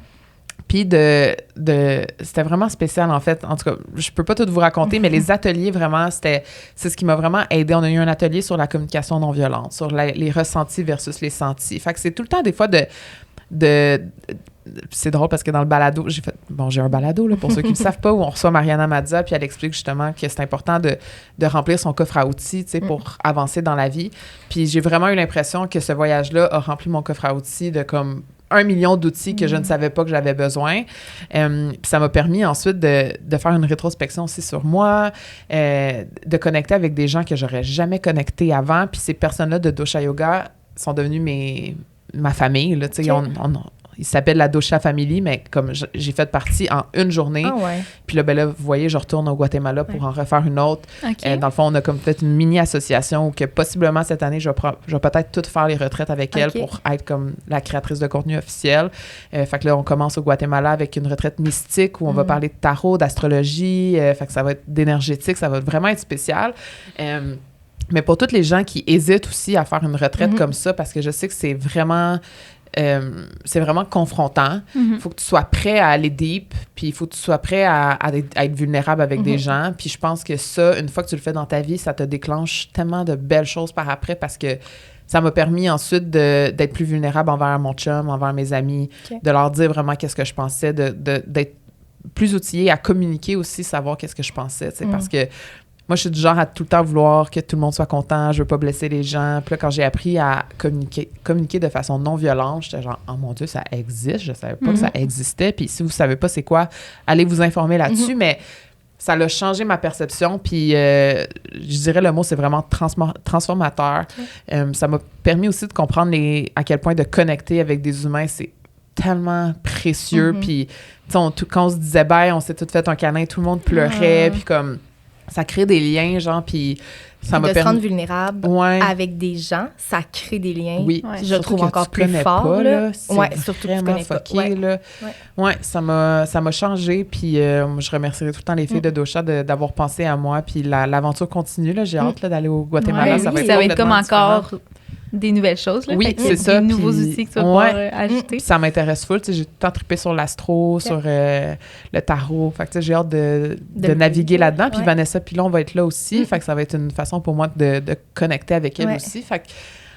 Puis c'était vraiment spécial, en fait. En tout cas, je peux pas tout vous raconter, mais les ateliers, vraiment, c'est ce qui m'a vraiment aidé. On a eu un atelier sur la communication non violente, sur les ressentis versus les sentis. Fait que c'est tout le temps, des fois, c'est drôle parce que dans le balado, j'ai un balado, là, pour ceux qui ne le savent pas, où on reçoit Mariana Mazza, puis elle explique justement que c'est important de remplir son coffre à outils, tu sais, pour avancer dans la vie. Puis j'ai vraiment eu l'impression que ce voyage-là a rempli mon coffre à outils de comme 1 million d'outils que je ne savais pas que j'avais besoin. Puis ça m'a permis ensuite de faire une rétrospection aussi sur moi, de connecter avec des gens que j'aurais jamais connecté avant. Puis ces personnes-là de Dosha Yoga sont devenues ma famille. Là, ils s'appellent la Dosha Family, mais comme j'ai fait partie en une journée. Puis là, vous voyez, je retourne au Guatemala pour en refaire une autre. Dans le fond, on a comme fait une mini-association où que possiblement cette année, je vais peut-être toutes faire les retraites avec elle pour être comme la créatrice de contenu officielle. Fait que là, on commence au Guatemala avec une retraite mystique où on va parler de tarot, d'astrologie. Fait que ça va être d'énergétique, ça va vraiment être spécial. Mais pour toutes les gens qui hésitent aussi à faire une retraite comme ça, parce que je sais que c'est vraiment confrontant. Il faut que tu sois prêt à aller deep, puis il faut que tu sois prêt à être vulnérable avec des gens. Puis je pense que ça, une fois que tu le fais dans ta vie, ça te déclenche tellement de belles choses par après parce que ça m'a permis ensuite d'être plus vulnérable envers mon chum, envers mes amis, de leur dire vraiment qu'est-ce que je pensais, d'être plus outillée à communiquer aussi, savoir qu'est-ce que je pensais, tu sais, parce que moi, je suis du genre à tout le temps vouloir que tout le monde soit content, je veux pas blesser les gens. Puis là, quand j'ai appris à communiquer de façon non violente, j'étais genre, oh mon Dieu, ça existe, je savais pas que ça existait. Puis si vous savez pas c'est quoi, allez vous informer là-dessus. Mais ça a changé ma perception. Puis je dirais le mot, c'est vraiment transformateur. Ça m'a permis aussi de comprendre à quel point de connecter avec des humains, c'est tellement précieux. Puis quand on se disait bye, on s'est tout fait un câlin, tout le monde pleurait. Puis comme... ça crée des liens, genre, puis ça m'a permis... de se rendre vulnérable avec des gens, ça crée des liens. Oui, je trouve encore plus fort, là. Surtout vraiment fucké, là. Ça m'a changé, puis je remercierai tout le temps les filles de Dosha d'avoir pensé à moi, puis l'aventure continue, là. J'ai hâte, là, d'aller au Guatemala. Ça va être comme encore... des nouvelles choses, là. Oui, c'est ça. Des nouveaux outils que tu vas pouvoir ajouter. Ça m'intéresse full. J'ai tout le temps trippé sur l'astro, sur le tarot. Fait que j'ai hâte de naviguer là-dedans. Puis Vanessa Pilon va être là aussi. Fait que ça va être une façon pour moi de connecter avec elle aussi. Fait que,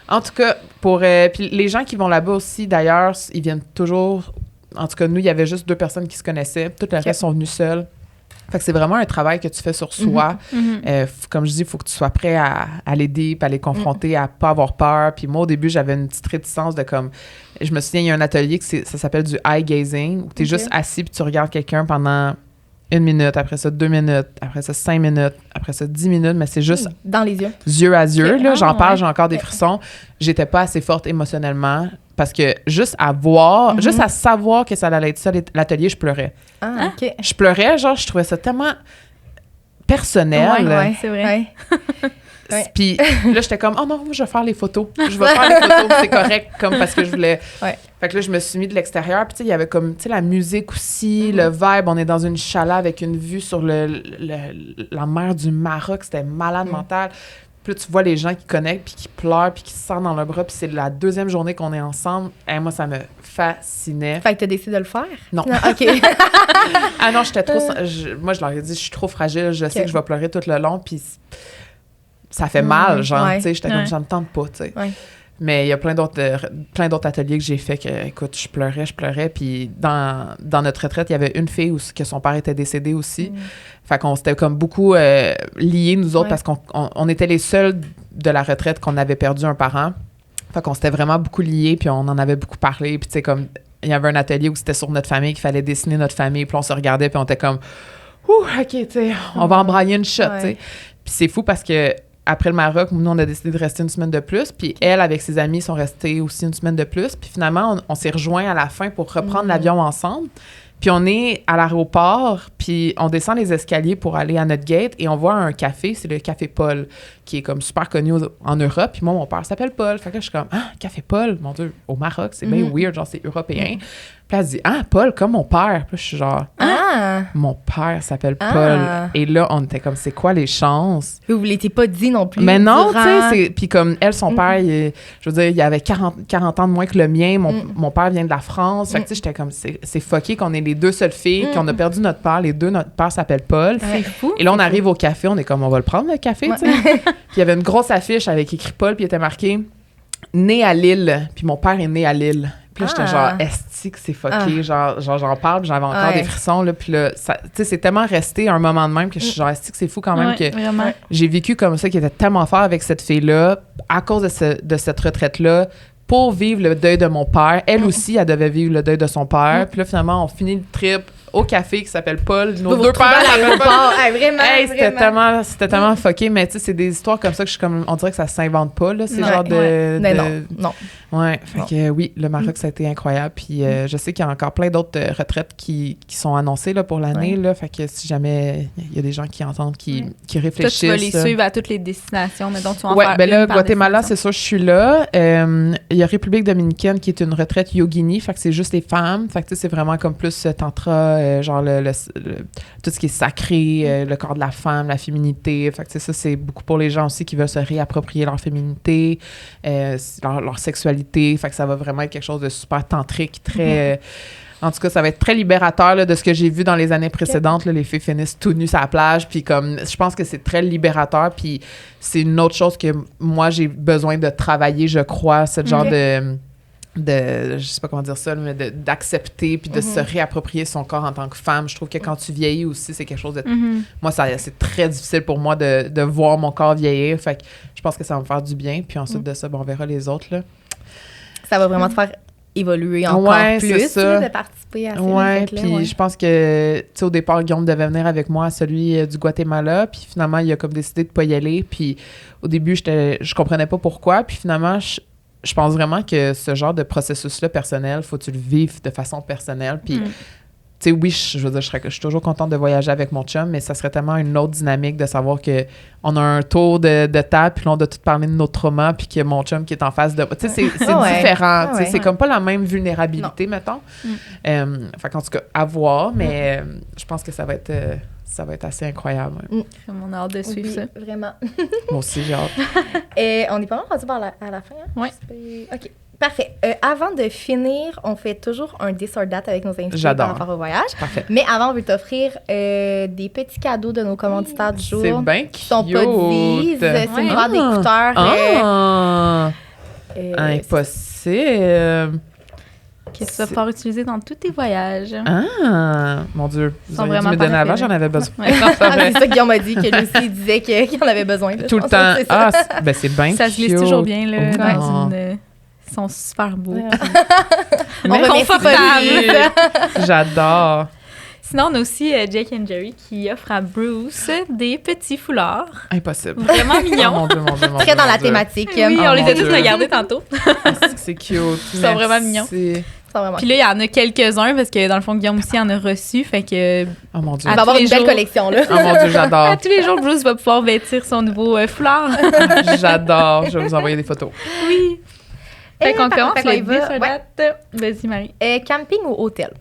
en tout cas, puis les gens qui vont là-bas aussi, d'ailleurs, ils viennent toujours... En tout cas, nous, il y avait juste 2 personnes qui se connaissaient. Tout le reste sont venus seuls. Fait que c'est vraiment un travail que tu fais sur soi. Comme je dis, il faut que tu sois prêt à l'aider, puis à les confronter, à pas avoir peur. Puis moi, au début, j'avais une petite réticence de comme... Je me souviens, il y a un atelier ça s'appelle du eye gazing, où tu es juste assis puis tu regardes quelqu'un pendant 1 minute, après ça 2 minutes, après ça 5 minutes, après ça 10 minutes, mais c'est juste... dans les yeux. Yeux à yeux, là. J'en parle, j'ai encore des frissons. J'étais pas assez forte émotionnellement parce que juste à voir, juste à savoir que ça allait être ça, l'atelier, je pleurais. OK. Je pleurais, genre, je trouvais ça tellement personnel. Ouais, c'est vrai. Puis là, j'étais comme, oh non, moi, je vais faire les photos. Je vais faire les photos, c'est correct, comme parce que je voulais... Fait que là, je me suis mis de l'extérieur. Puis tu sais, il y avait comme, tu sais, la musique aussi, le vibe. On est dans une chalet avec une vue sur la mer du Maroc. C'était malade mental. Puis là, tu vois les gens qui connectent, puis qui pleurent, puis qui se sentent dans leurs bras. Puis c'est la 2e journée qu'on est ensemble. Et moi, ça me fascinait. Fait que t'as décidé de le faire? Non. OK. Ah non, j'étais trop... moi, je leur ai dit, je suis trop fragile. Je sais que je vais pleurer tout le long. Puis ça fait mal, genre, tu sais. J'étais comme, ça me tente pas, tu sais. Mais il y a plein d'autres ateliers que j'ai fait que, écoute, je pleurais. Puis dans notre retraite, il y avait une fille que son père était décédé aussi. Fait qu'on s'était comme beaucoup liés, nous autres, parce qu'on était les seuls de la retraite qu'on avait perdu un parent. Fait qu'on s'était vraiment beaucoup liés, puis on en avait beaucoup parlé. Puis tu sais, comme, il y avait un atelier où c'était sur notre famille, qu'il fallait dessiner notre famille. Puis on se regardait, puis on était comme, ouh, OK, tu sais, on va embrayer une shot, tu sais. Puis c'est fou parce que après le Maroc, nous, on a décidé de rester une semaine de plus. Puis elle, avec ses amis, sont restés aussi une semaine de plus. Puis finalement, on s'est rejoints à la fin pour reprendre l'avion ensemble. Puis on est à l'aéroport, puis on descend les escaliers pour aller à notre gate et on voit un café, c'est le Café Paul, qui est comme super connu en Europe. Puis moi, mon père s'appelle Paul. Fait que là, je suis comme, ah, Café Paul, mon Dieu, au Maroc, c'est bien weird, genre c'est européen. Puis elle se dit, ah, Paul, comme mon père. Puis je suis genre, mon père s'appelle Paul. Et là, on était comme, c'est quoi les chances? Vous ne l'étiez pas dit non plus. Mais non, tu sais, puis comme elle, son père, je veux dire, il avait 40 ans de moins que le mien. Mon père vient de la France. Fait que tu sais, j'étais comme, c'est fucké qu'on est les 2 seules filles, qu'on a perdu notre père. Les 2, notre père s'appelle Paul. C'est fou. Et là, on arrive au café, on est comme, on va le prendre, le café, tu sais. Puis il y avait une grosse affiche avec écrit Paul, puis il était marqué « Né à Lille », puis mon père est né à Lille. Puis là, j'étais genre, esti que c'est fucké, genre j'en parle, puis j'avais encore des frissons, là, puis là, tu sais, c'est tellement resté un moment de même que je suis genre, esti que c'est fou quand même que j'ai vécu comme ça, qui était tellement fort avec cette fille-là, à cause de cette retraite-là, pour vivre le deuil de mon père. Elle aussi, elle devait vivre le deuil de son père. Puis là, finalement, on finit le trip au café qui s'appelle Paul. Nos deux pères s'appellent Paul. Vraiment, c'était tellement fucké, mais tu sais, c'est des histoires comme ça que je suis comme, on dirait que ça s'invente pas, là, ces genres non. Ouais, fait que oui, le Maroc, ça a été incroyable. Puis je sais qu'il y a encore plein d'autres retraites qui sont annoncées là, pour l'année, là, fait que si jamais il y a des gens qui entendent, qui réfléchissent. Toi, tu vas les suivre à toutes les destinations, mais donc tu vas en ouais, faire ben là, une par Guatemala, c'est destination. sûr, je suis là. Il y a République dominicaine qui est une retraite yogini, fait que c'est juste les femmes. Fait que tu sais, c'est vraiment comme plus tantra, genre tout ce qui est sacré, le corps de la femme, la féminité. Fait que tu sais, ça, c'est beaucoup pour les gens aussi qui veulent se réapproprier leur féminité, leur sexualité. Fait que ça va vraiment être quelque chose de super tantrique, très... en tout cas, ça va être très libérateur là, de ce que j'ai vu dans les années précédentes. Là, les filles finissent tout nues sur la plage. Puis comme, je pense que c'est très libérateur. Puis c'est une autre chose que moi, j'ai besoin de travailler, je crois, ce genre de je sais pas comment dire ça, mais d'accepter puis de se réapproprier son corps en tant que femme. Je trouve que quand tu vieillis aussi, c'est quelque chose de... Moi, c'est très difficile pour moi de voir mon corps vieillir. Fait que je pense que ça va me faire du bien. Puis ensuite de ça, on verra les autres, là. Ça va vraiment te faire évoluer encore plus, ça. De participer à ces retraites-là. Puis je pense que, tu sais, au départ, Guillaume devait venir avec moi à celui du Guatemala, puis finalement, il a comme décidé de pas y aller, puis au début, je comprenais pas pourquoi, puis finalement, je pense vraiment que ce genre de processus-là personnel, faut que tu le vives de façon personnelle, puis... Tu sais, oui, je veux dire, je suis toujours contente de voyager avec mon chum, mais ça serait tellement une autre dynamique de savoir qu'on a un tour de table, puis là, on doit tout parler de nos traumas, puis que mon chum qui est en face de... Tu sais, c'est différent. Tu sais, c'est comme pas la même vulnérabilité, mettons. Fait qu'en tout cas, à voir, mais je pense que ça va être assez incroyable. On a hâte de suivre ça. Vraiment. Moi aussi, j'ai hâte. On est pas mal rendu à la fin, hein? Oui. OK. Parfait. Avant de finir, on fait toujours un this or that avec nos invités par rapport au voyage. Parfait. Mais avant, on veut t'offrir des petits cadeaux de nos commanditaires du jour. C'est bien cute. Qui sont pas Deezer. C'est une boîte d'écouteurs. Impossible. Que tu vas pouvoir utiliser dans tous tes voyages. Ah! Mon Dieu. Vous auriez dû me donner avant, j'en avais besoin. C'est ça que Guillaume m'a dit, que lui aussi, il disait qu'il en avait besoin. Tout le temps. C'est bien ça se glisse toujours bien, là, dans une... Ils sont super beaux. On confortable. J'adore. Sinon, on a aussi Jake and Jerry qui offre à Bruce des petits foulards. Impossible. Vraiment mignons. Mon Dieu. Très dans la thématique. Oui, on les a tous regardés tantôt. C'est cute. Ils sont vraiment mignons. Puis là, il y en a quelques-uns parce que dans le fond, Guillaume aussi en a reçu. Fait que. Oh mon Dieu. Il va avoir une belle collection, là. Oh mon Dieu, j'adore. À tous les jours, Bruce va pouvoir vêtir son nouveau foulard. J'adore. Je vais vous envoyer des photos. Oui. Fait qu'on commence le Vas-y, Marie. Camping ou hôtel?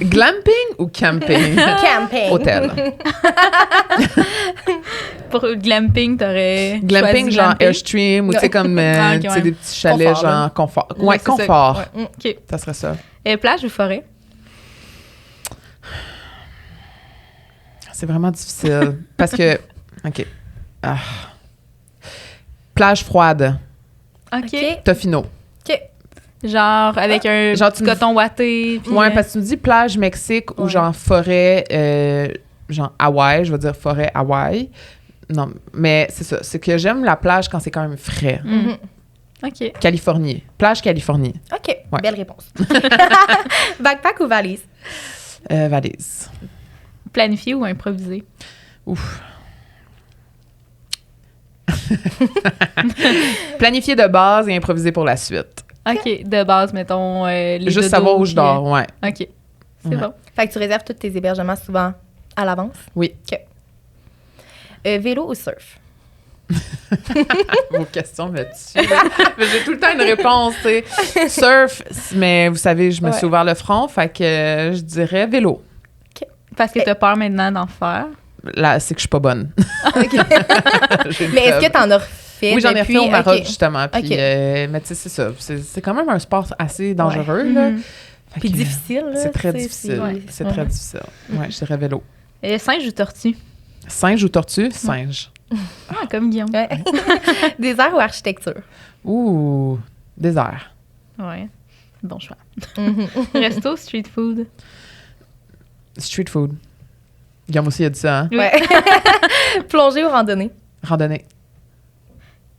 Glamping ou camping? Camping. Hôtel. Pour glamping, t'aurais glamping, genre glamping. Airstream ou tu sais comme des petits chalets confort, genre confort. Ouais, confort. Ça. Ouais. OK. Ça serait ça. Plage ou forêt? C'est vraiment difficile parce que OK. Plage froide. OK. Tofino. OK. Genre avec un petit coton ouaté. Ouais, parce que tu me dis plage Mexique ou genre forêt, genre Hawaï, je veux dire forêt Hawaï. Non, mais c'est ça. C'est que j'aime la plage quand c'est quand même frais. OK. Californie. Plage Californie. OK. Ouais. Belle réponse. Backpack ou valise? Valise. Planifié ou improvisé? Ouf. Planifier de base et improviser pour la suite. OK. De base, mettons, les juste savoir où je dors, ouais. OK. C'est bon. Fait que tu réserves tous tes hébergements souvent à l'avance? Oui. OK. Vélo ou surf? Vos questions me tuent. J'ai tout le temps une réponse, tu sais. Surf, mais vous savez, je me suis ouvert le front, fait que je dirais vélo. OK. Parce que t'as peur maintenant d'en faire? Là, c'est que je suis pas bonne. OK. Mais est-ce que t'en as refait? Oui, j'en ai refait au Maroc, justement. Puis, mais tu sais, c'est ça. C'est quand même un sport assez dangereux, là. Puis difficile, là. C'est très difficile. C'est très difficile. Ouais, je dirais vélo. Singe ou tortue? Singe ou tortue? Singe. Ah, comme Guillaume. Ouais. Désert ou architecture? Ouh, désert. Ouais. Bon choix. Resto, street food? Street food. Guillaume aussi a dit ça, hein? Ouais. Plongée ou randonnée? Randonnée.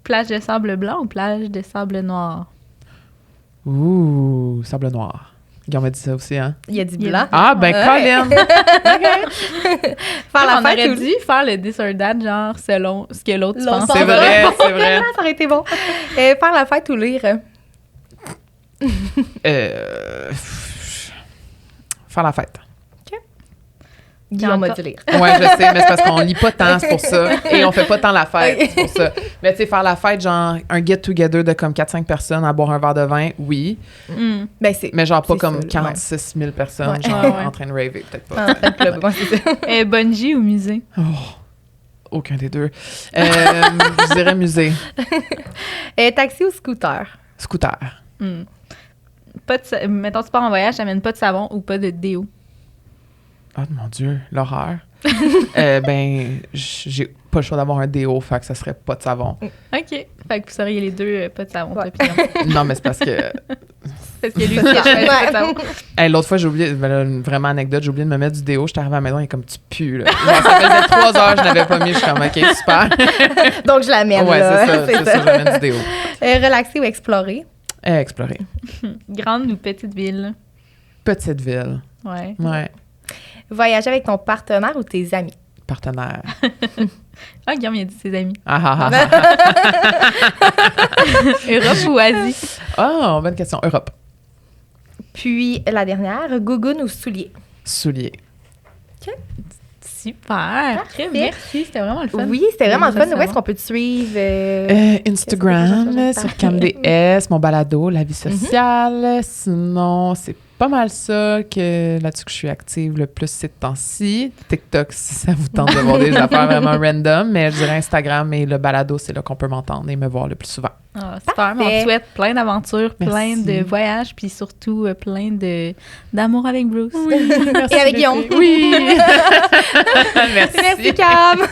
Plage de sable blanc ou plage de sable noir? Ouh, sable noir. Guillaume m'a dit ça aussi, hein? Il y a du blanc. Ah, ben, Colin! On aurait dû faire le this or that, genre, selon ce que l'autre pense. C'est vrai, c'est vrai. Ça aurait été bon. Faire la fête ou lire? Faire la fête. Guillaume m'a dû lire. Ouais, je sais, mais c'est parce qu'on lit pas tant, c'est pour ça. Et on fait pas tant la fête, c'est pour ça. Mais tu sais, faire la fête, genre, un get-together de comme 4-5 personnes à boire un verre de vin, oui. Ben, Mais genre pas comme ça, 46 000 personnes, Ouais. genre, Ouais. en train de raver, peut-être pas. En fait, club, moi, c'est ça. Bungee ou musée? Oh, aucun des deux. Je dirais musée. Taxi ou scooter? Scooter. Mettons, tu pars en voyage, t'amènes pas de savon ou pas de déo? Oh mon Dieu, l'horreur. Ben, j'ai pas le choix d'avoir un déo, fait que ça serait pas de savon. OK. Fait que vous seriez les deux pas de savon, Ouais. toi, puis non. Non, mais c'est parce que... Parce que lui, il a choisi pas de savon. Hey, l'autre fois, j'ai oublié, ben là, une vraiment anecdote, j'ai oublié de me mettre du déo. J'étais arrivée à la maison, il est comme tu pues, là. Genre, ça faisait 3 heures, je n'avais pas mis, je suis comme, OK, super. Donc, je l'amène, Ouais, là. c'est ça, j'amène du déo. Relaxer ou explorer? Explorer. Grande ou petite ville? Petite ville. Ouais. Ouais. Voyager avec ton partenaire ou tes amis? Partenaire. Ah, Guillaume, il a dit ses amis. Europe ou Asie? Oh, bonne question. Europe. Puis, la dernière, gougoune ou soulier? Soulier. Super. Parfait. Merci, c'était vraiment le fun. Oui, c'était vraiment le fun. Où savoir. est-ce qu'on peut te suivre? Instagram, Qu'est-ce que sur CamDS, mon balado, la vie sociale. Sinon, c'est pas mal ça que là-dessus que je suis active le plus ces temps-ci. TikTok, si ça vous tente de voir des affaires vraiment random, mais je dirais Instagram et le balado, c'est là qu'on peut m'entendre et me voir le plus souvent. Ah, super. Mais on te souhaite plein d'aventures, plein de voyages, puis surtout plein d'amour avec Bruce. Oui, merci. Et avec Guillaume. Oui. Merci. Merci, Cam.